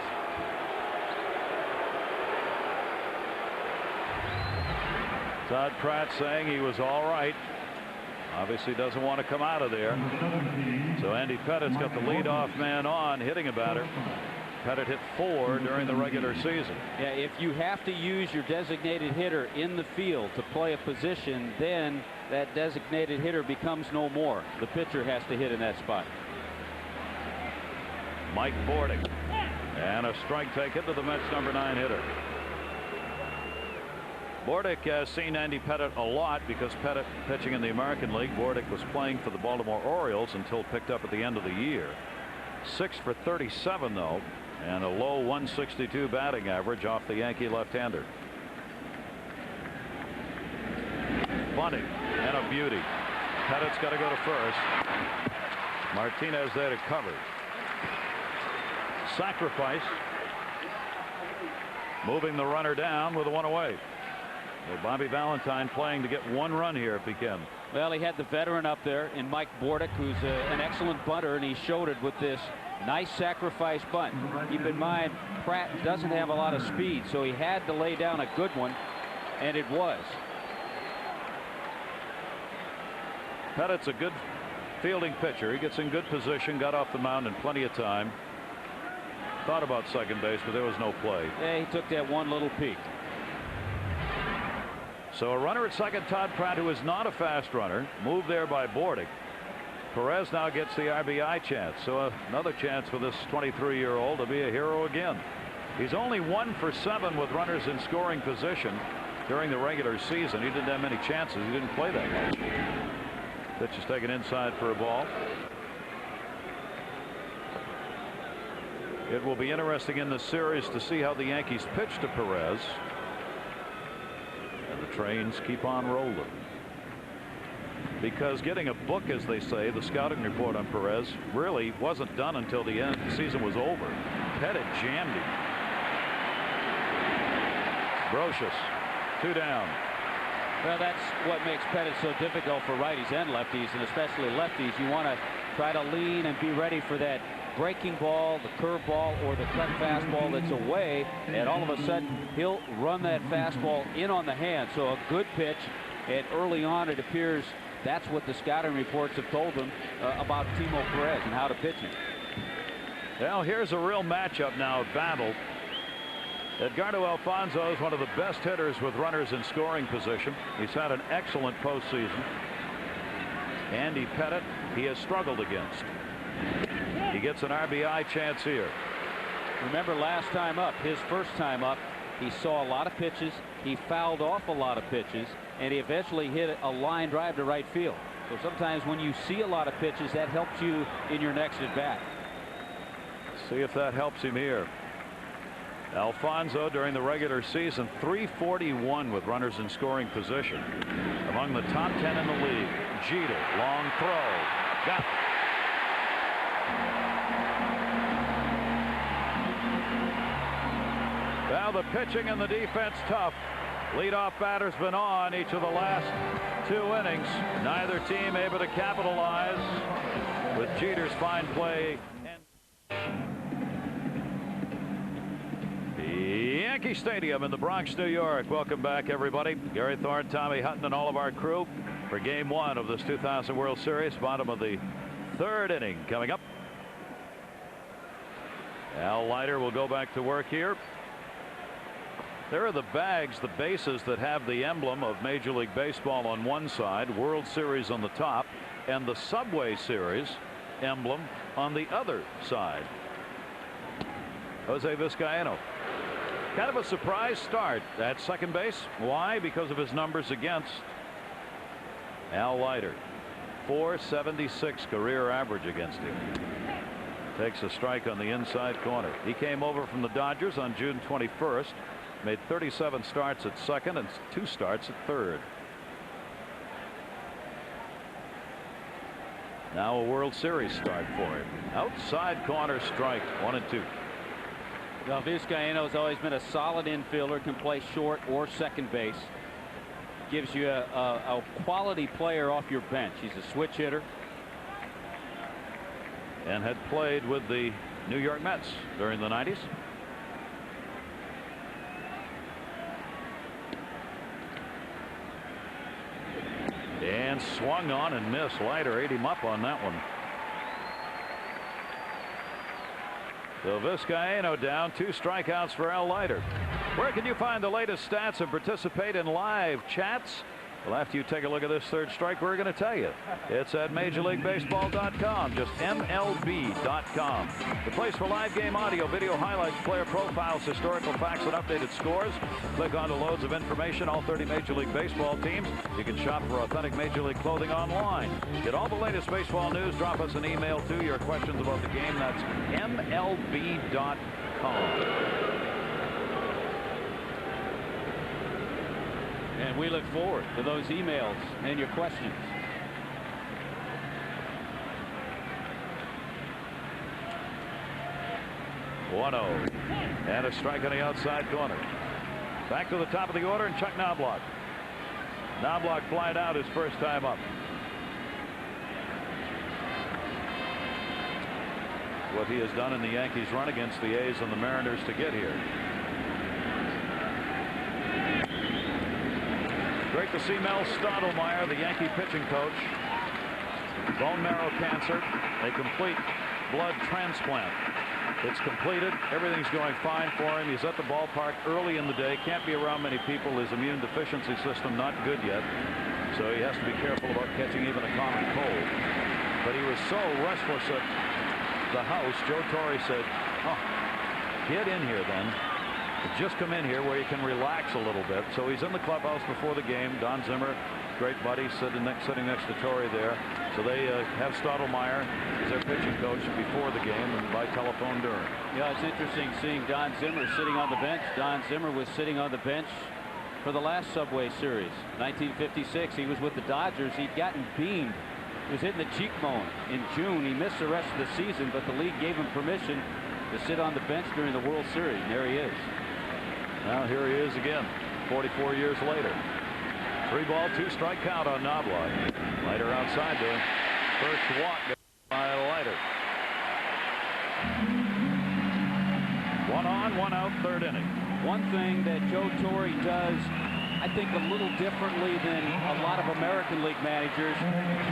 Todd Pratt saying he was all right. Obviously doesn't want to come out of there. So Andy Pettit's got the leadoff man on, hitting a batter. Pettit hit 4 during the regular season. Yeah, if you have to use your designated hitter in the field to play a position, then that designated hitter becomes no more. The pitcher has to hit in that spot. Mike Bordick, and a strike taken to the Mets' #9 hitter. Bordick has seen Andy Pettitte a lot because Pettitte pitching in the American League. Bordick was playing for the Baltimore Orioles until picked up at the end of the year. 6 for 37 though, and a low 162 batting average off the Yankee left-hander. Bunting and a beauty. Pettitte's got to go to first. Martinez there to cover. Sacrifice. Moving the runner down with a 1 away. Well, Bobby Valentine playing to get 1 run here if he can. Well, he had the veteran up there in Mike Bordick, who's an excellent bunter, and he showed it with this nice sacrifice bunt. Keep in mind, Pratt doesn't have a lot of speed, so he had to lay down a good one, and it was. Pettitte's a good fielding pitcher. He gets in good position, got off the mound in plenty of time. Thought about second base, but there was no play. Yeah, he took that one little peek. So a runner at second, Todd Pratt, who is not a fast runner, moved there by Bordick. Perez now gets the RBI chance, so another chance for this 23-year-old to be a hero again. He's only 1 for 7 with runners in scoring position during the regular season. He didn't have many chances. He didn't play that much. Pitch is taken inside for a ball. It will be interesting in this series to see how the Yankees pitch to Perez. And the trains keep on rolling. Because getting a book, as they say, the scouting report on Perez, really wasn't done until the end. The season was over. Pettitte jammed him. Brocious, 2 down. Well, that's what makes Pettitte so difficult for righties and lefties, and especially lefties. You want to try to lean and be ready for that breaking ball, the curve ball, or the cut fastball that's away, and all of a sudden he'll run that fastball in on the hand. So a good pitch, and early on it appears that's what the scouting reports have told them about Timo Perez and how to pitch him. Well, here's a real matchup now, battle. Edgardo Alfonzo is one of the best hitters with runners in scoring position. He's had an excellent postseason. Andy Pettitte, he has struggled against. He gets an RBI chance here. Remember last time up, his first time up, he saw a lot of pitches, he fouled off a lot of pitches, and he eventually hit a line drive to right field. So sometimes when you see a lot of pitches, that helps you in your next at bat. See if that helps him here. Alfonso during the regular season, 341 with runners in scoring position. Among the top 10 in the league. Jeter, long throw. Got it. Now the pitching and the defense tough. Leadoff batter's been on each of the last 2 innings. Neither team able to capitalize with Jeter's fine play. Yankee Stadium in the Bronx, New York. Welcome back, everybody. Gary Thorne, Tommy Hutton, and all of our crew for Game 1 of this 2000 World Series. Bottom of the 3rd inning coming up. Al Leiter will go back to work here. There are the bags, the bases that have the emblem of Major League Baseball on one side, World Series on the top, and the Subway Series emblem on the other side. Jose Vizcaino. Kind of a surprise start at second base. Why? Because of his numbers against. Al Leiter, 476 career average against him. Takes a strike on the inside corner. He came over from the Dodgers on June 21st. Made 37 starts at second and 2 starts at third. Now a World Series start for him. Outside corner strike, 1-2. Well, Vizcaino's always been a solid infielder, can play short or second base. Gives you a quality player off your bench. He's a switch hitter. And had played with the New York Mets during the 90s. And swung on and missed. Leiter ate him up on that one. So Vizcaino down, 2 strikeouts for Al Leiter. Where can you find the latest stats and participate in live chats? Well, after you take a look at this third strike, we're going to tell you. It's at MajorLeagueBaseball.com, just MLB.com. The place for live game audio, video highlights, player profiles, historical facts, and updated scores. Click on to loads of information, all 30 Major League Baseball teams. You can shop for authentic Major League clothing online. Get all the latest baseball news. Drop us an email, too. Your questions about the game, that's MLB.com. And we look forward to those emails and your questions. And a strike on the outside corner. Back to the top of the order, and Chuck Knobloch. Knobloch flied out his first time up. What he has done in the Yankees run against the A's and the Mariners to get here. Great to see Mel Stottlemyre, the Yankee pitching coach. Bone marrow cancer, a complete blood transplant. It's completed. Everything's going fine for him. He's at the ballpark early in the day. Can't be around many people. His immune deficiency system not good yet. So he has to be careful about catching even a common cold. But he was so restless at the house. Joe Torre said, "Oh, get in here then. Just come in here where you can relax a little bit." So he's in the clubhouse before the game. Don Zimmer, great buddy, sitting next to Torre there. So they have Stottlemyre as their pitching coach before the game and by telephone during. Yeah, it's interesting seeing Don Zimmer sitting on the bench. Don Zimmer was sitting on the bench for the last Subway Series, 1956. He was with the Dodgers. He'd gotten beamed. He was hitting the cheekbone in June. He missed the rest of the season, but the league gave him permission to sit on the bench during the World Series. And there he is. Now here he is again, 44 years later. 3-ball, 2-strike count on Knobloch. Leiter outside there. First walk by Leiter. 1 on, 1 out, third inning. One thing that Joe Torre does, I think, a little differently than a lot of American League managers.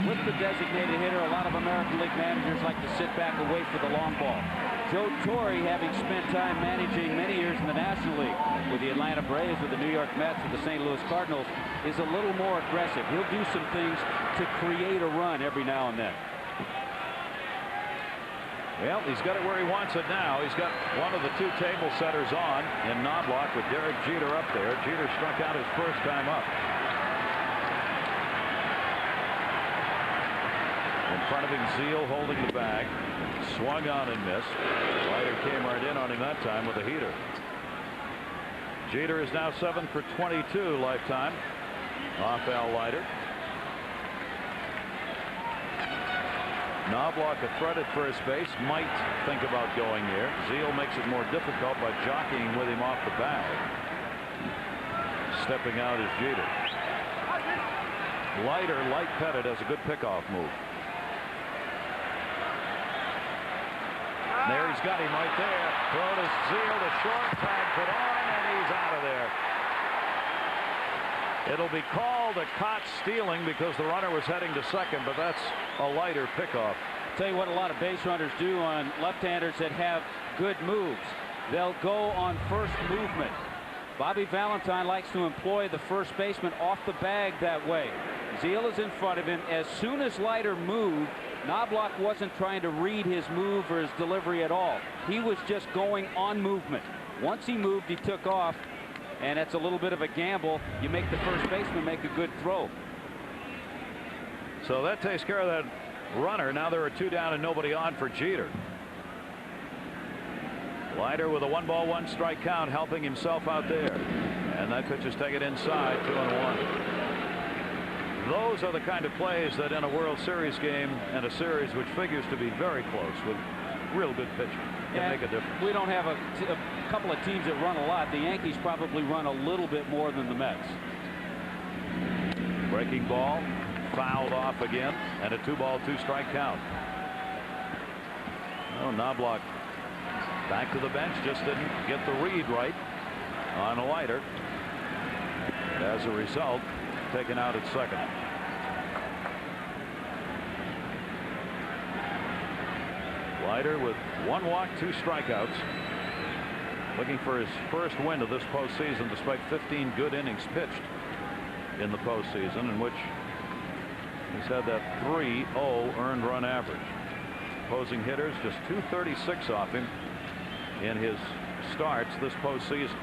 With the designated hitter, a lot of American League managers like to sit back and wait for the long ball. Joe Torre, having spent time managing many years in the National League with the Atlanta Braves, with the New York Mets, with the St. Louis Cardinals, is a little more aggressive. He'll do some things to create a run every now and then. Well, he's got it where he wants it now. He's got one of the two table setters on in Knobloch with Derek Jeter up there. Jeter struck out his first time up. In front of him, Zeal holding the bag. Swung on and missed. Leiter came right in on him that time with a heater. Jeter is now 7 for 22 lifetime off Al Leiter. Knobloch, a threat at first base, might think about going here. Zeal makes it more difficult by jockeying with him off the bag. Stepping out is Jeter. Leiter, light-petted, has a good pickoff move. There he's got him right there. Throw to Zeal, the short tag put on, and he's out of there. It'll be called a caught stealing because the runner was heading to second, but that's a Leiter pickoff. Tell you what a lot of base runners do on left-handers that have good moves. They'll go on first movement. Bobby Valentine likes to employ the first baseman off the bag that way. Zeal is in front of him. As soon as Leiter moved, Knobloch wasn't trying to read his move or his delivery at all. He was just going on movement. Once he moved, he took off, and that's a little bit of a gamble. You make the first baseman make a good throw. So that takes care of that runner. Now there are 2 down and nobody on for Jeter. Leiter with a 1-ball, 1-strike count, helping himself out there. And that pitch is taken inside, 2-1. Those are the kind of plays that in a World Series game and a series which figures to be very close with real good pitching can make a difference. We don't have a couple of teams that run a lot. The Yankees probably run a little bit more than the Mets. Breaking ball, fouled off again, and a 2-ball, 2-strike count. Oh, Knobloch back to the bench, just didn't get the read right on Leiter. As a result, taken out at second. Leiter with 1 walk, 2 strikeouts. Looking for his first win of this postseason despite 15 good innings pitched. in the postseason, in which he's had that 3.0 earned run average. Opposing hitters just 236 off him in his starts this postseason.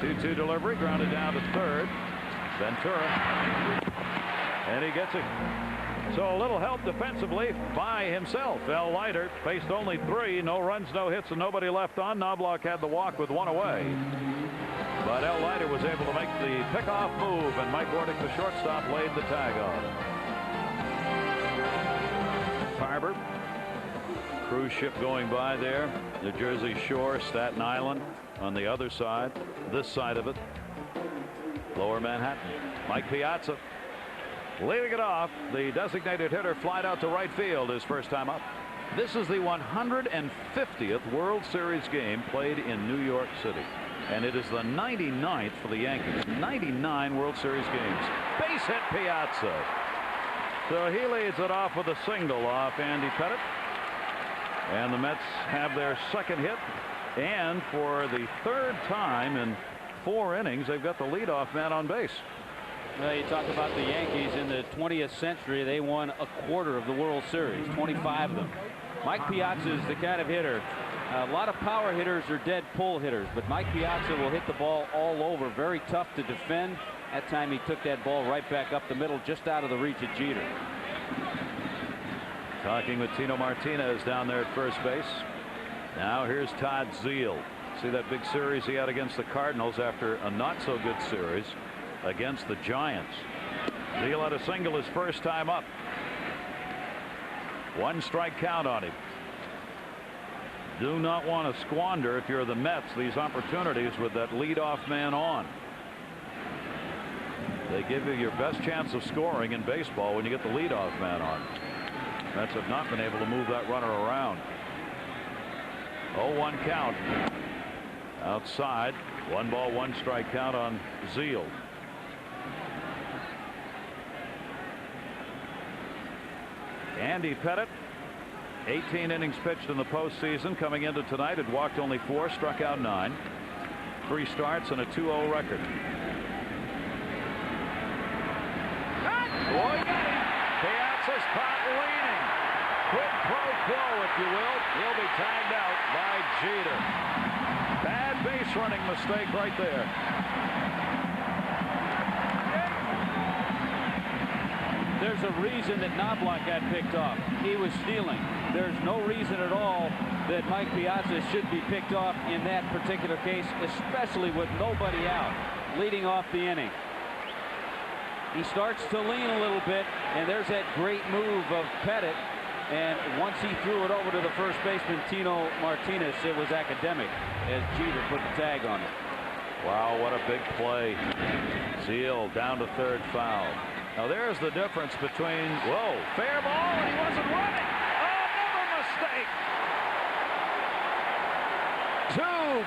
2-2 delivery, grounded down to third. Ventura, and he gets it. So a little help defensively by himself. L. Leiter faced only 3, no runs, no hits, and nobody left on. Knobloch had the walk with 1 away. But L. Leiter was able to make the pickoff move, and Mike Wardick, the shortstop, laid the tag on. Harbor, cruise ship going by there. The Jersey Shore, Staten Island on the other side. This side of it, Lower Manhattan. Mike Piazza leading it off. The designated hitter flied out to right field his first time up. This is the 150th World Series game played in New York City. And it is the 99th for the Yankees. 99 World Series games. Base hit Piazza. So he leads it off with a single off Andy Pettitte. And the Mets have their second hit. And for the third time in 4 innings, they've got the leadoff man on base. Well, you talk about the Yankees in the 20th century. They won a quarter of the World Series, 25 of them. Mike Piazza is the kind of hitter. A lot of power hitters are dead pull hitters, but Mike Piazza will hit the ball all over. Very tough to defend. That time he took that ball right back up the middle, just out of the reach of Jeter. Talking with Tino Martinez down there at first base. Now here's Todd Zeile. See that big series he had against the Cardinals after a not so good series against the Giants. Zeile had a single his first time up. 1 strike count on him. Do not want to squander, if you're the Mets, these opportunities with that leadoff man on. They give you your best chance of scoring in baseball when you get the leadoff man on. Mets have not been able to move that runner around. 0-1 count. Outside. 1 ball, 1 strike count on Zeile. Andy Pettitte, 18 innings pitched in the postseason. Coming into tonight, had walked only 4, struck out 9. 3 starts and a 2-0 record. Boy, Piazza's caught leaning. Quid pro quo, if you will. He'll be tagged out by Jeter. Bad base running mistake right there. There's a reason that Knobloch got picked off. He was stealing. There's no reason at all that Mike Piazza should be picked off in that particular case, especially with nobody out, leading off the inning. He starts to lean a little bit, and there's that great move of Pettitte. And once he threw it over to the first baseman, Tino Martinez, it was academic as Jeter put the tag on it. Wow, what a big play. Zeile down to third, foul. Now there's the difference between, whoa, fair ball, and he wasn't running. Another mistake. 2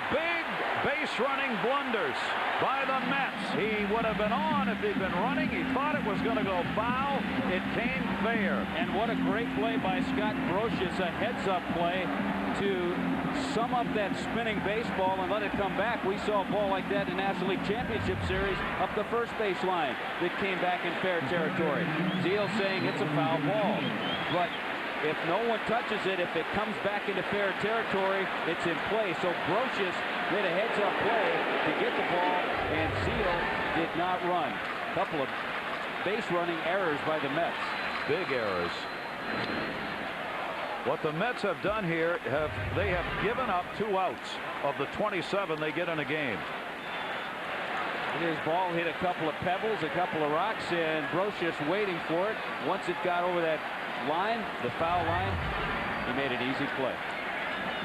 big base running blunders by the Mets. He would have been on if he'd been running. He thought it was going to go foul. It came fair. And what a great play by Scott Brosius, a heads-up play to sum up that spinning baseball and let it come back. We saw a ball like that in the National League Championship Series up the first base line that came back in fair territory. Zeile saying it's a foul ball. But if no one touches it, if it comes back into fair territory, it's in play. So Brosius made a heads-up play to get the ball, and Zeile did not run. A couple of base-running errors by the Mets. Big errors. What the Mets have done here, they have given up 2 outs of the 27 they get in a game. His ball hit a couple of pebbles, a couple of rocks, and Brosius waiting for it. Once it got over that line, the foul line, he made an easy play.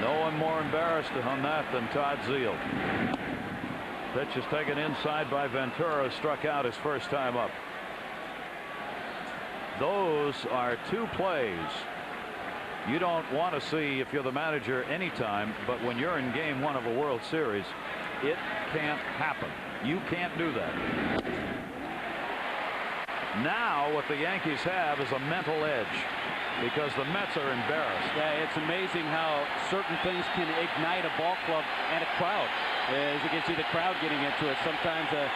No one more embarrassed on that than Todd Zeile. Pitch is taken inside by Ventura, struck out his first time up. Those are 2 plays you don't want to see if you're the manager anytime, but when you're in game 1 of a World Series, it can't happen. You can't do that. Now what the Yankees have is a mental edge. because the Mets are embarrassed. Yeah, it's amazing how certain things can ignite a ball club and a crowd. As you can see the crowd getting into it. Sometimes a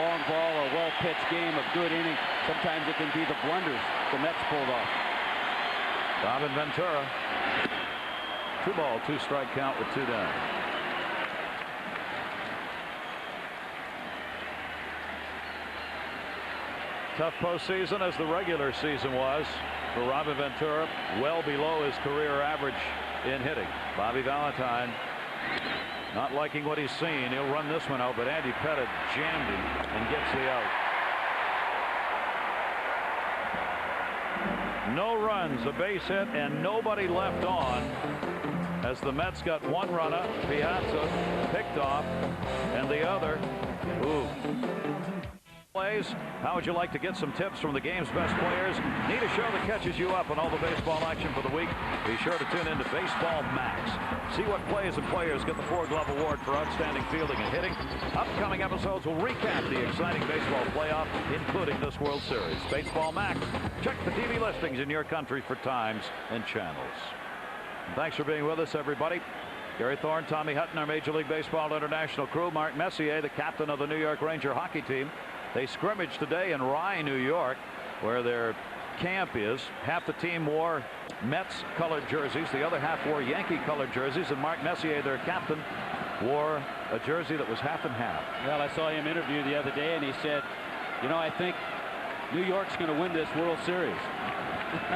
long ball or a well-pitched game, a good inning. Sometimes it can be the blunders the Mets pulled off. Robin Ventura. 2-ball, 2-strike count with 2 down. Tough postseason as the regular season was for Robin Ventura, well below his career average in hitting. Bobby Valentine not liking what he's seen. He'll run this one out, but Andy Pettit jammed him and gets the out. No runs, a base hit, and nobody left on as the Mets got 1 runner, Piazza picked off, and the other, plays. How would you like to get some tips from the game's best players? Need a show that catches you up on all the baseball action for the week? Be sure to tune in to Baseball Max. See what plays and players get the 4-Glove Award for outstanding fielding and hitting. Upcoming episodes will recap the exciting baseball playoff, including this World Series. Baseball Max. Check the TV listings in your country for times and channels. And thanks for being with us, everybody. Gary Thorne, Tommy Hutton, our Major League Baseball International crew. Mark Messier, the captain of the New York Ranger hockey team. They scrimmaged today in Rye, New York, where their camp is. Half the team wore Mets colored jerseys. The other half wore Yankee colored jerseys. And Mark Messier, their captain, wore a jersey that was half and half. Well, I saw him interview the other day, and he said, you know, I think New York's going to win this World Series.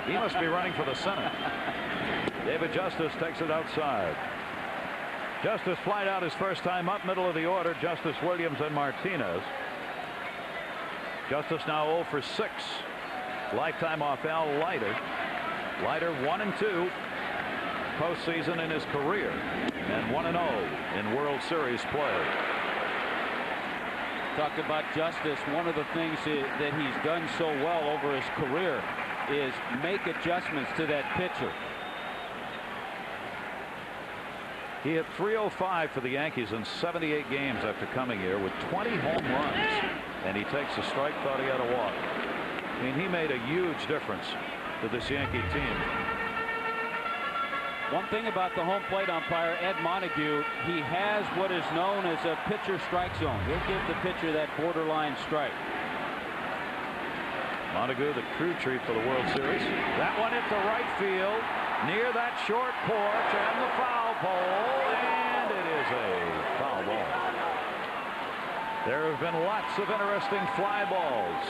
He must be running for the Senate. David Justice takes it outside. Justice flied out his first time up, middle of the order. Justice, Williams, and Martinez. Justice now 0 for 6. Lifetime off Al Leiter. Leiter 1-2 postseason in his career, and 1-0 in World Series play. Talked about Justice. One of the things that he's done so well over his career is make adjustments to that pitcher. He hit .305 for the Yankees in 78 games after coming here with 20 home runs. And he takes a strike, thought he had a walk. I mean, he made a huge difference to this Yankee team. One thing about the home plate umpire, Ed Montague, he has what is known as a pitcher strike zone. He'll give the pitcher that borderline strike. Montague, the crew chief for the World Series. That one hit the right field, near that short porch and the foul pole, and it is a foul ball. There have been lots of interesting fly balls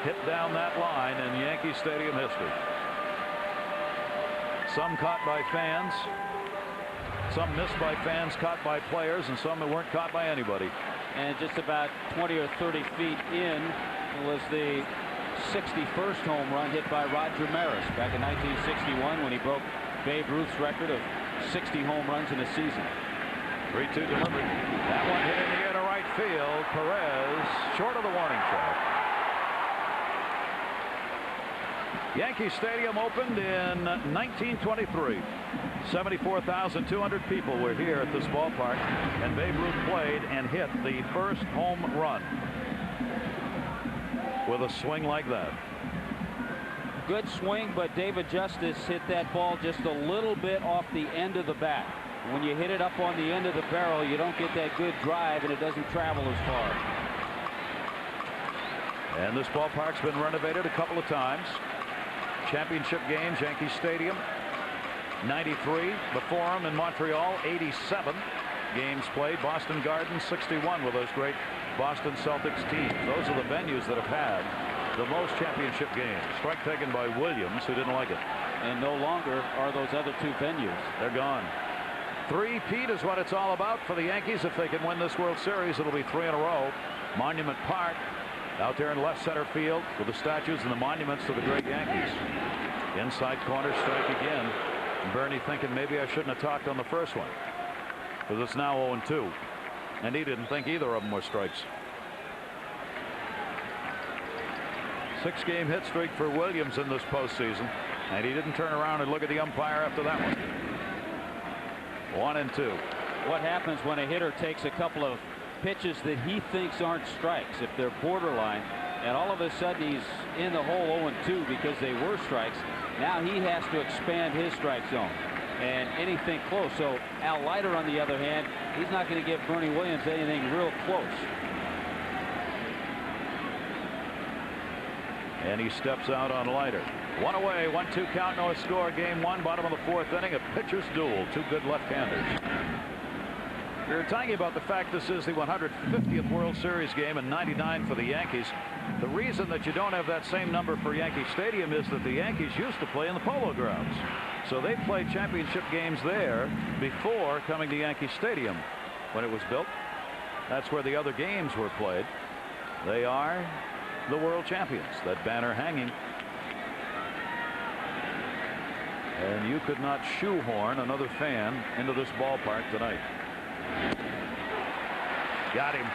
hit down that line in Yankee Stadium history. Some caught by fans, some missed by fans, caught by players, and some that weren't caught by anybody. And just about 20 or 30 feet in was the 61st home run hit by Roger Maris back in 1961 when he broke Babe Ruth's record of 60 home runs in a season. 3-2 delivery. That one hit in the air to right field. Perez short of the warning track. Yankee Stadium opened in 1923. 74,200 people were here at this ballpark, and Babe Ruth played and hit the first home run with a swing like that. Good swing, but David Justice hit that ball just a little bit off the end of the bat. When you hit it up on the end of the barrel, you don't get that good drive, and it doesn't travel as far. And this ballpark's been renovated a couple of times. Championship games, Yankee Stadium, 93. The Forum in Montreal, 87 games played. Boston Garden, 61 with those great Boston Celtics teams. Those are the venues that have had the most championship games. Strike taken by Williams, who didn't like it. And no longer are those other two venues. They're gone. Three-peat is what it's all about for the Yankees. If they can win this World Series, it'll be 3 in a row. Monument Park out there in left center field with the statues and the monuments to the great Yankees. Inside corner, strike again. And Bernie thinking maybe I shouldn't have talked on the first one, because it's now 0-2. And he didn't think either of them were strikes. 6-game hit streak for Williams in this postseason, and he didn't turn around and look at the umpire after that one. 1-2. What happens when a hitter takes a couple of pitches that he thinks aren't strikes? If they're borderline And all of a sudden he's in the hole 0-2 because they were strikes. Now he has to expand his strike zone and anything close. So Al Leiter, on the other hand, he's not going to give Bernie Williams anything real close. And he steps out on Leiter. 1 away, 1-2 count, no score. Game 1, bottom of the 4th inning, a pitcher's duel. Two good left-handers. We were talking about the fact this is the 150th World Series game and 99 for the Yankees. The reason that you don't have that same number for Yankee Stadium is that the Yankees used to play in the Polo Grounds. So they played championship games there before coming to Yankee Stadium when it was built. That's where the other games were played. They are the world champions. That banner hanging. And you could not shoehorn another fan into this ballpark tonight. Got him.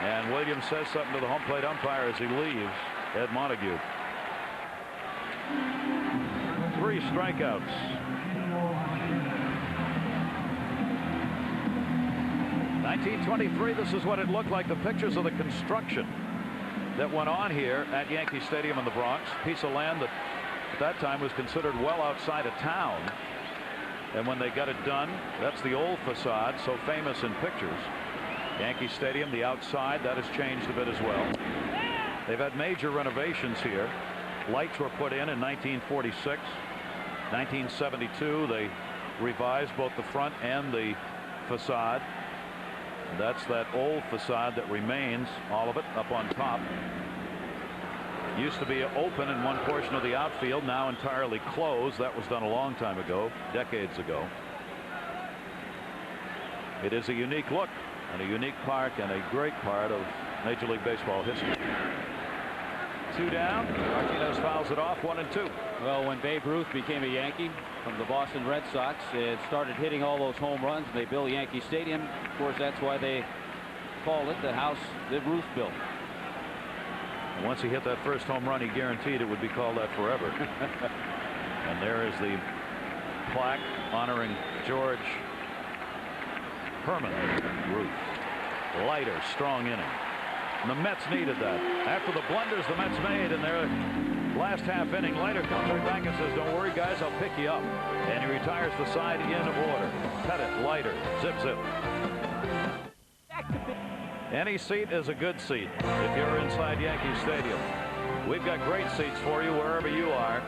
And Williams says something to the home plate umpire as he leaves. Ed Montague. 3 strikeouts. (1923). This is what it looked like. The pictures of the construction that went on here at Yankee Stadium in the Bronx. Piece of land that at that time was considered well outside of town. And when they got it done, that's the old facade, so famous in pictures. Yankee Stadium, the outside, that has changed a bit as well. They've had major renovations here. Lights were put in 1946. 1972, they revised both the front and the facade. That's that old facade that remains, all of it, up on top. Used to be open in one portion of the outfield, now entirely closed. That was done a long time ago, decades ago. It is a unique look and a unique park and a great part of Major League Baseball history. 2 down. Martinez fouls it off. 1-2. Well, when Babe Ruth became a Yankee from the Boston Red Sox and started hitting all those home runs, they built Yankee Stadium. Of course, that's why they called it the house that Ruth built. Once he hit that first home run, he guaranteed it would be called that forever. And there is the plaque honoring George Herman Ruth. Leiter, strong inning. And the Mets needed that. After the blunders the Mets made in their last half inning, Leiter comes right back and says, "Don't worry, guys, I'll pick you up." And he retires the side in order. Pettit, Leiter, zip, zip. Any seat is a good seat if you're inside Yankee Stadium. We've got great seats for you wherever you are.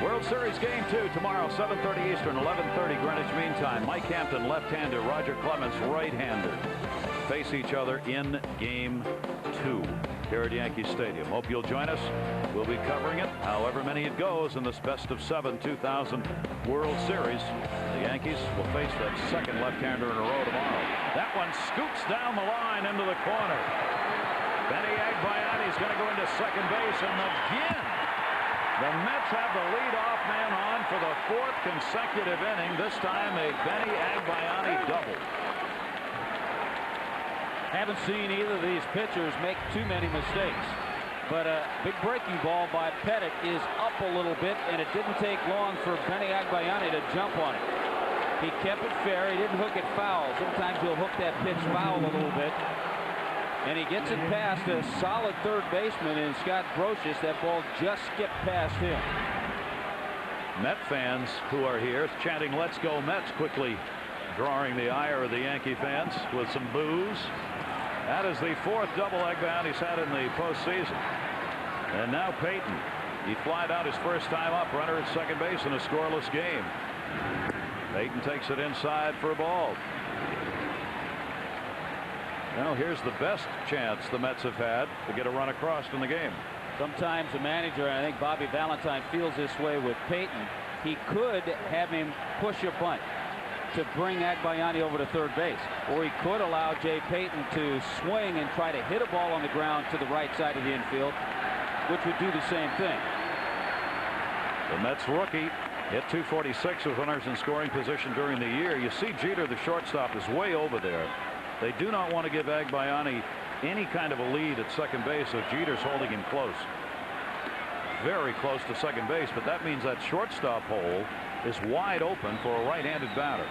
World Series Game 2 tomorrow, 7:30 Eastern, 11:30 Greenwich Mean Time. Mike Hampton, left-hander. Roger Clemens, right-hander. Face each other in Game 2 here at Yankee Stadium. Hope you'll join us. We'll be covering it however many it goes in this best-of-7 2000 World Series. The Yankees will face that second left-hander in a row tomorrow. That one scoots down the line into the corner. Benny Agbayani is going to go into second base, and again the Mets have the leadoff man on for the 4th consecutive inning. This time a Benny Agbayani double. Haven't seen either of these pitchers make too many mistakes. But a big breaking ball by Pettit is up a little bit, and it didn't take long for Benny Agbayani to jump on it. He kept it fair. He didn't hook it foul. Sometimes he'll hook that pitch foul a little bit. And he gets it past a solid third baseman in Scott Brocious. That ball just skipped past him. Met fans who are here chanting "Let's go Mets" quickly drawing the ire of the Yankee fans with some boos. That is the 4th double Agbayani's had in the postseason. And now Payton. He flied out his first time up, runner at second base in a scoreless game. Payton takes it inside for a ball. Now here's the best chance the Mets have had to get a run across in the game. Sometimes the manager, and I think Bobby Valentine feels this way with Payton, he could have him push a bunt to bring Agbayani over to third base, or he could allow Jay Payton to swing and try to hit a ball on the ground to the right side of the infield, which would do the same thing. The Mets rookie hit .246 with runners in scoring position during the year. You see Jeter, the shortstop, is way over there. They do not want to give Agbayani any kind of a lead at second base, so Jeter's holding him close. Very close to second base, but that means that shortstop hole is wide open for a right-handed batter.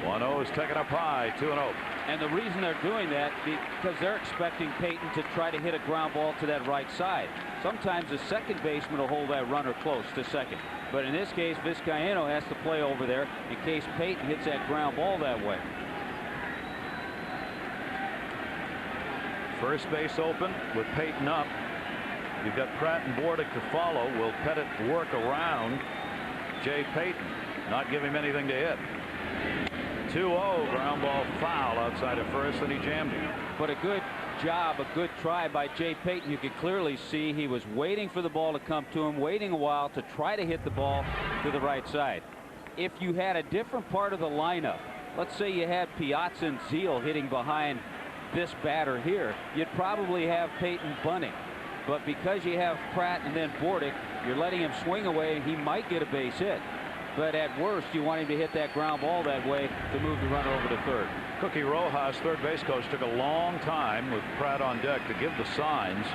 1-0 is taken up high. 2-0. And the reason they're doing that because they're expecting Peyton to try to hit a ground ball to that right side. Sometimes the second baseman will hold that runner close to second. But in this case, Vizcaino has to play over there in case Peyton hits that ground ball that way. First base open with Peyton up. You've got Pratt and Bordick to follow. Will Pettit work around Jay Peyton? Not give him anything to hit. 2-0, ground ball foul outside of first, and he jammed him. But a good job, a good try by Jay Peyton. You could clearly see he was waiting for the ball to come to him, waiting a while to try to hit the ball to the right side. If you had a different part of the lineup, let's say you had Piazza and Zeal hitting behind this batter here, you'd probably have Peyton bunting. But because you have Pratt and then Bordick, you're letting him swing away, and he might get a base hit. But at worst, you want him to hit that ground ball that way to move the runner over to third. Cookie Rojas, third base coach, took a long time with Pratt on deck to give the signs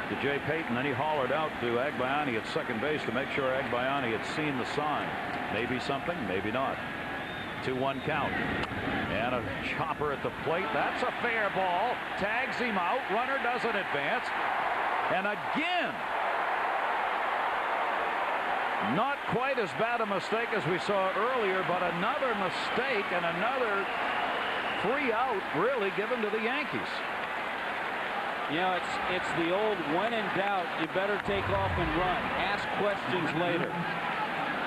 to Jay Peyton. Then he hollered out to Agbayani at second base to make sure Agbayani had seen the sign. Maybe something, maybe not. 2-1 count. And a chopper at the plate. That's a fair ball. Tags him out. Runner doesn't advance. And again, not quite as bad a mistake as we saw earlier, but another mistake and another 3 out really given to the Yankees. You know, it's the old when in doubt, you better take off and run. Ask questions later.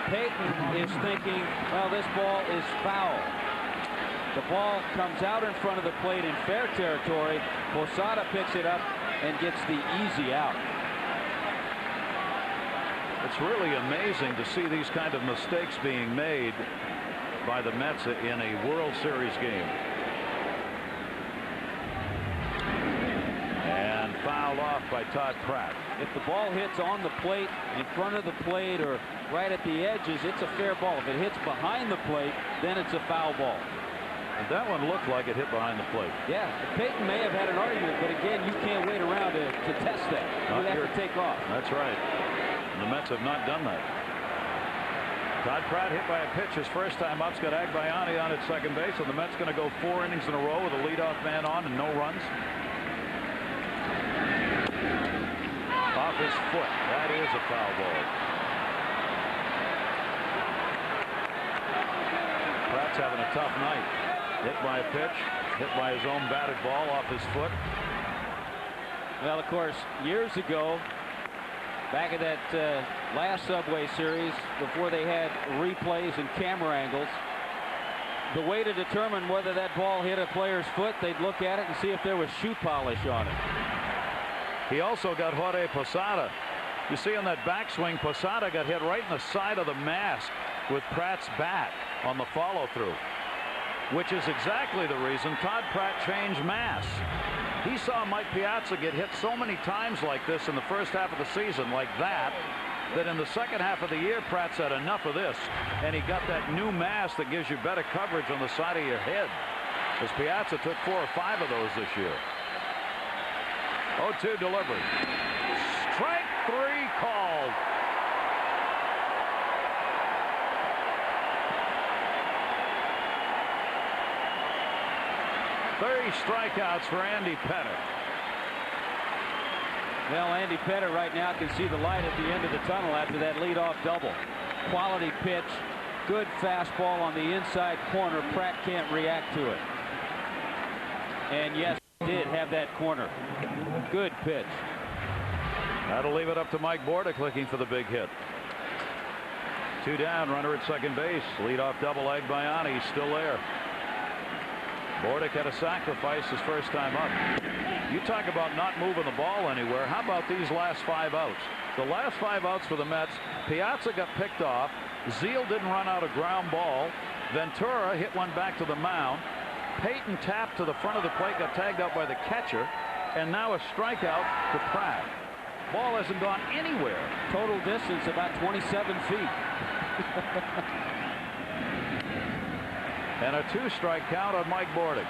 Peyton is thinking, well, this ball is foul. The ball comes out in front of the plate in fair territory. Posada picks it up and gets the easy out. It's really amazing to see these kind of mistakes being made by the Mets in a World Series game. And fouled off by Todd Pratt. If the ball hits on the plate, in front of the plate, or right at the edges, it's a fair ball. If it hits behind the plate, then it's a foul ball. And that one looked like it hit behind the plate. Yeah, Peyton may have had an argument, but again, you can't wait around to test that. You have to take off. That's right. The Mets have not done that. Todd Pratt hit by a pitch his first time up. It's got Agbayani on at second base, and the Mets going to go 4 innings in a row with a leadoff man on and no runs. Off his foot. That is a foul ball. Pratt's having a tough night. Hit by a pitch, hit by his own batted ball off his foot. Well, of course, years ago, back at that last Subway Series, before they had replays and camera angles, the way to determine whether that ball hit a player's foot, they'd look at it and see if there was shoe polish on it. He also got Jorge Posada. You see on that backswing, Posada got hit right in the side of the mask with Pratt's bat on the follow-through, which is exactly the reason Todd Pratt changed masks. He saw Mike Piazza get hit so many times like this in the first half of the season, like that in the second half of the year, Pratt said enough of this, and he got that new mask that gives you better coverage on the side of your head, as Piazza took 4 or 5 of those this year. 0-2 delivery. Strike 3 called. Thirty strikeouts for Andy Pettit. Well, Andy Pettit right now can see the light at the end of the tunnel after that leadoff double. Quality pitch, good fastball on the inside corner. Pratt can't react to it. And yes, he did have that corner. Good pitch. That'll leave it up to Mike Bordick looking for the big hit. 2 down, runner at second base. Leadoff double, Agbayani. He's still there. Bordick had a sacrifice his first time up. You talk about not moving the ball anywhere. How about these last 5 outs? The last 5 outs for the Mets, Piazza got picked off. Zeal didn't run out a ground ball. Ventura hit one back to the mound. Peyton tapped to the front of the plate, got tagged out by the catcher, and now a strikeout to Pratt. Ball hasn't gone anywhere. Total distance about 27 feet. And a 2-strike count on Mike Bordick.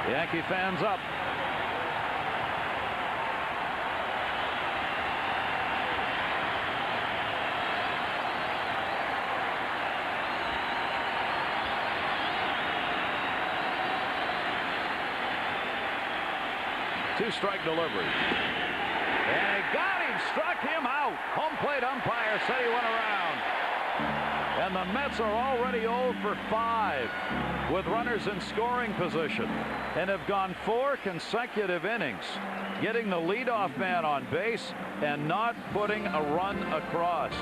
Yankee fans up. 2-strike delivery. And he got him, struck him out. Home plate umpire said he went around. And the Mets are already 0 for 5 with runners in scoring position and have gone 4 consecutive innings getting the leadoff man on base and not putting a run across.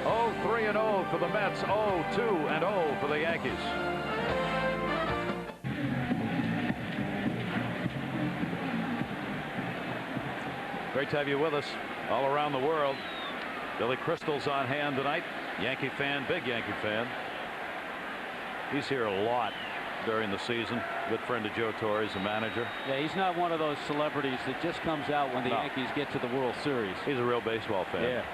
0-3-0 for the Mets, 0-2-0 for the Yankees. Great to have you with us all around the world. Billy Crystal's on hand tonight. Yankee fan, big Yankee fan. He's here a lot during the season. Good friend of Joe Torre's, the manager. Yeah, he's not one of those celebrities that just comes out when the Yankees get to the World Series. He's a real baseball fan. Yeah.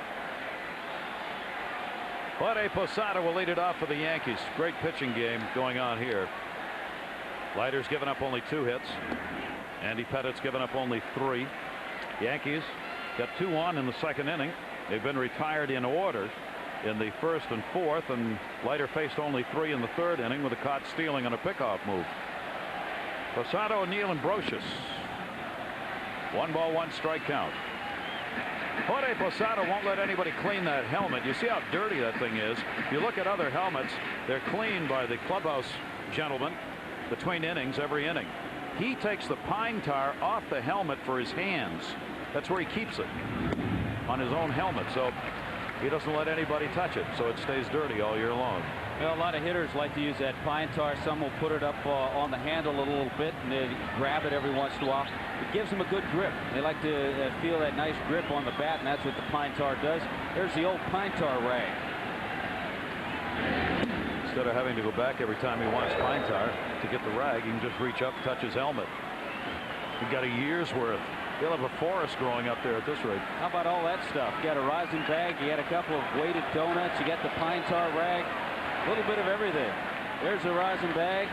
Jorge Posada will lead it off for the Yankees. Great pitching game going on here. Leiter's given up only 2 hits. Andy Pettit's given up only 3. Yankees got 2 on in the 2nd inning. They've been retired in order in the 1st and 4th, and Leiter faced only 3 in the 3rd inning with a caught stealing on a pickoff move. Posada, O'Neill, and Brocious. 1 ball, 1 strike count. Jorge Posada won't let anybody clean that helmet. You see how dirty that thing is. You look at other helmets, they're cleaned by the clubhouse gentlemen between innings, every inning. He takes the pine tar off the helmet for his hands. That's where he keeps it, on his own helmet. So he doesn't let anybody touch it, so it stays dirty all year long. Well, a lot of hitters like to use that pine tar. Some will put it up on the handle a little bit and they grab it every once in a while. It gives them a good grip. They like to feel that nice grip on the bat, and that's what the pine tar does. There's the old pine tar rag. Instead of having to go back every time he wants pine tar to get the rag, he can just reach up, touch his helmet. He got a year's worth. He'll have a forest growing up there at this rate. How about all that stuff? You got a rosin bag, you got a couple of weighted donuts, you got the pine tar rag, a little bit of everything. There's the rosin bag,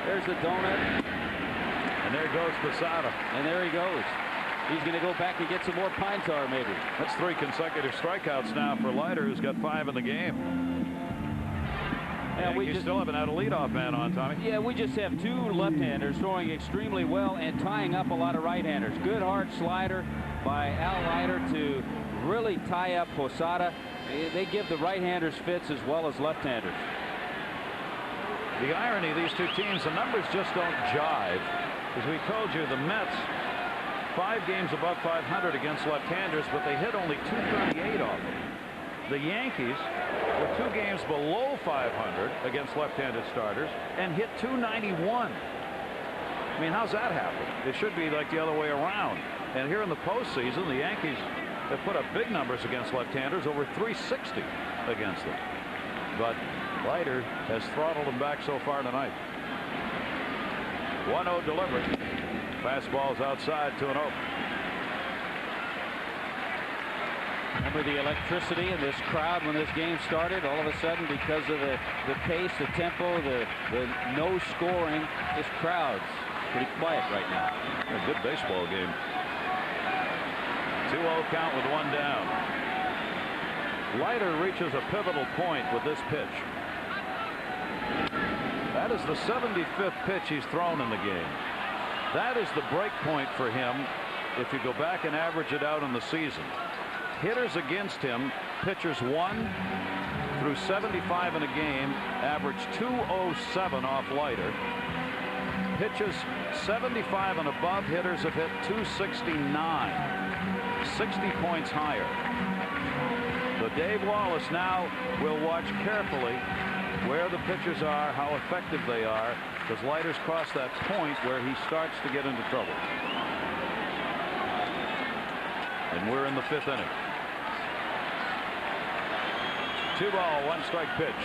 there's the donut, and there goes Posada. And there he goes. He's going to go back and get some more pine tar, maybe. That's 3 consecutive strikeouts now for Leiter, who's got 5 in the game. Yeah, we still haven't had a leadoff man on, Tommy. Yeah, we just have 2 left-handers throwing extremely well and tying up a lot of right-handers. Good hard slider by Al Leiter to really tie up Posada. They give the right-handers fits as well as left-handers. The irony of these 2 teams, the numbers just don't jive. As we told you, the Mets 5 games above 500 against left-handers, but they hit only 238 off them. The Yankees were 2 games below 500 against left-handed starters and hit 291. I mean, how's that happen? It should be like the other way around. And here in the postseason, the Yankees have put up big numbers against left-handers, over 360 against them. But Leiter has throttled them back so far tonight. 1-0 delivery. Fastball's outside, 2-0. Remember the electricity in this crowd when this game started? All of a sudden, because of the pace, the tempo, the no scoring, this crowd's pretty quiet right now. A good baseball game. 2-0 count with 1 down. Leiter reaches a pivotal point with this pitch. That is the 75th pitch he's thrown in the game. That is the break point for him if you go back and average it out in the season. Hitters against him, pitchers 1 through 75 in a game, average 207 off Leiter. Pitches 75 and above hitters have hit 269, 60 points higher. So Dave Wallace now will watch carefully where the pitchers are, how effective they are, because Leiter's crossed that point where he starts to get into trouble. And we're in the 5th inning. 2 ball, 1 strike pitch.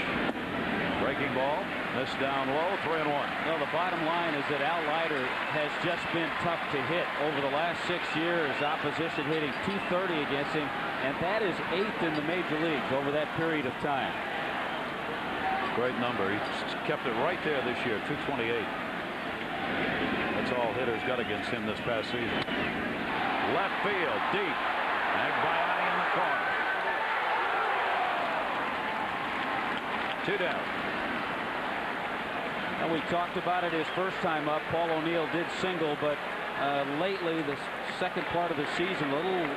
Breaking ball, missed down low, 3-1. Well, the bottom line is that Al Leiter has just been tough to hit over the last 6 years. Opposition hitting .230 against him, and that is 8th in the major leagues over that period of time. Great number. He kept it right there this year, 228. That's all hitters got against him this past season. Left field, deep. Agbayani in the corner. 2 down. And we talked about it his first time up. Paul O'Neill did single, but lately, the second part of the season, a little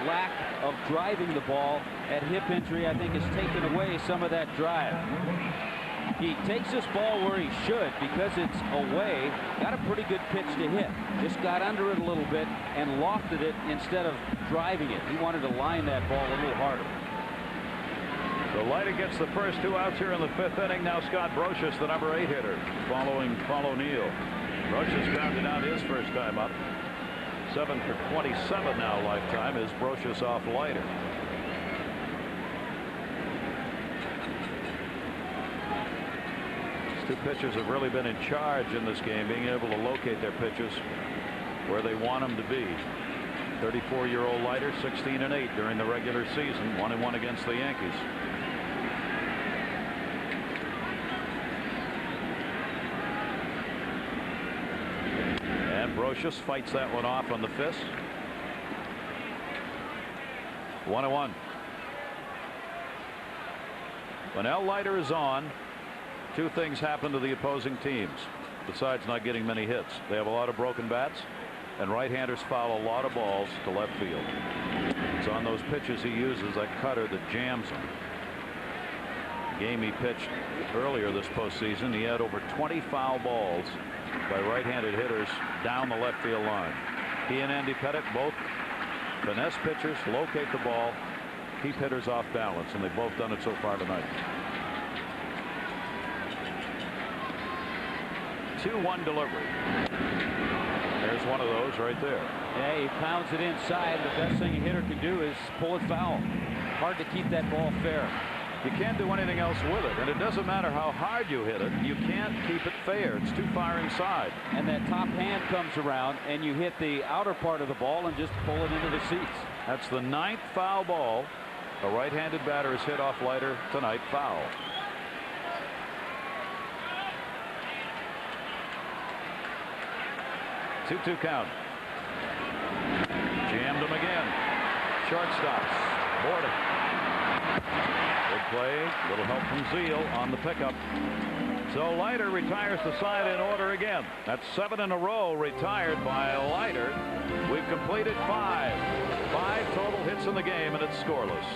lack of driving the ball. That hip injury, I think, has taken away some of that drive. He takes this ball where he should because it's away. Got a pretty good pitch to hit. Just got under it a little bit and lofted it instead of driving it. He wanted to line that ball a little harder. So Leiter gets the first 2 outs here in the 5th inning. Now Scott Brocious, the number 8 hitter, following Paul O'Neill. Brocious grounded out his first time up. 7 for 27 now lifetime is Brocious off Leiter. These 2 pitchers have really been in charge in this game, being able to locate their pitches where they want them to be. 34-year-old Leiter, 16-8 during the regular season, 1-1 against the Yankees. And Brocious fights that one off on the fist. 1-1. When Al Leiter is on, 2 things happen to the opposing teams besides not getting many hits. They have a lot of broken bats, and right-handers foul a lot of balls to left field. It's on those pitches he uses, that cutter that jams them. The game he pitched earlier this postseason, he had over 20 foul balls by right-handed hitters down the left field line. He and Andy Pettit, both finesse pitchers, locate the ball, keep hitters off balance, and they've both done it so far tonight. 2-1 delivery. There's one of those right there. Yeah, he pounds it inside. The best thing a hitter can do is pull it foul. Hard to keep that ball fair. You can't do anything else with it, and it doesn't matter how hard you hit it. You can't keep it fair. It's too far inside. And that top hand comes around, and you hit the outer part of the ball and just pull it into the seats. That's the 9th foul ball a right-handed batter has hit off Leiter tonight. Foul. Two count. Jammed him again. Shortstops. Boarding. Big play. Little help from Zeal on the pickup. So Leiter retires the side in order again. That's 7 in a row retired by Leiter. We've completed 5 total hits in the game, and it's scoreless.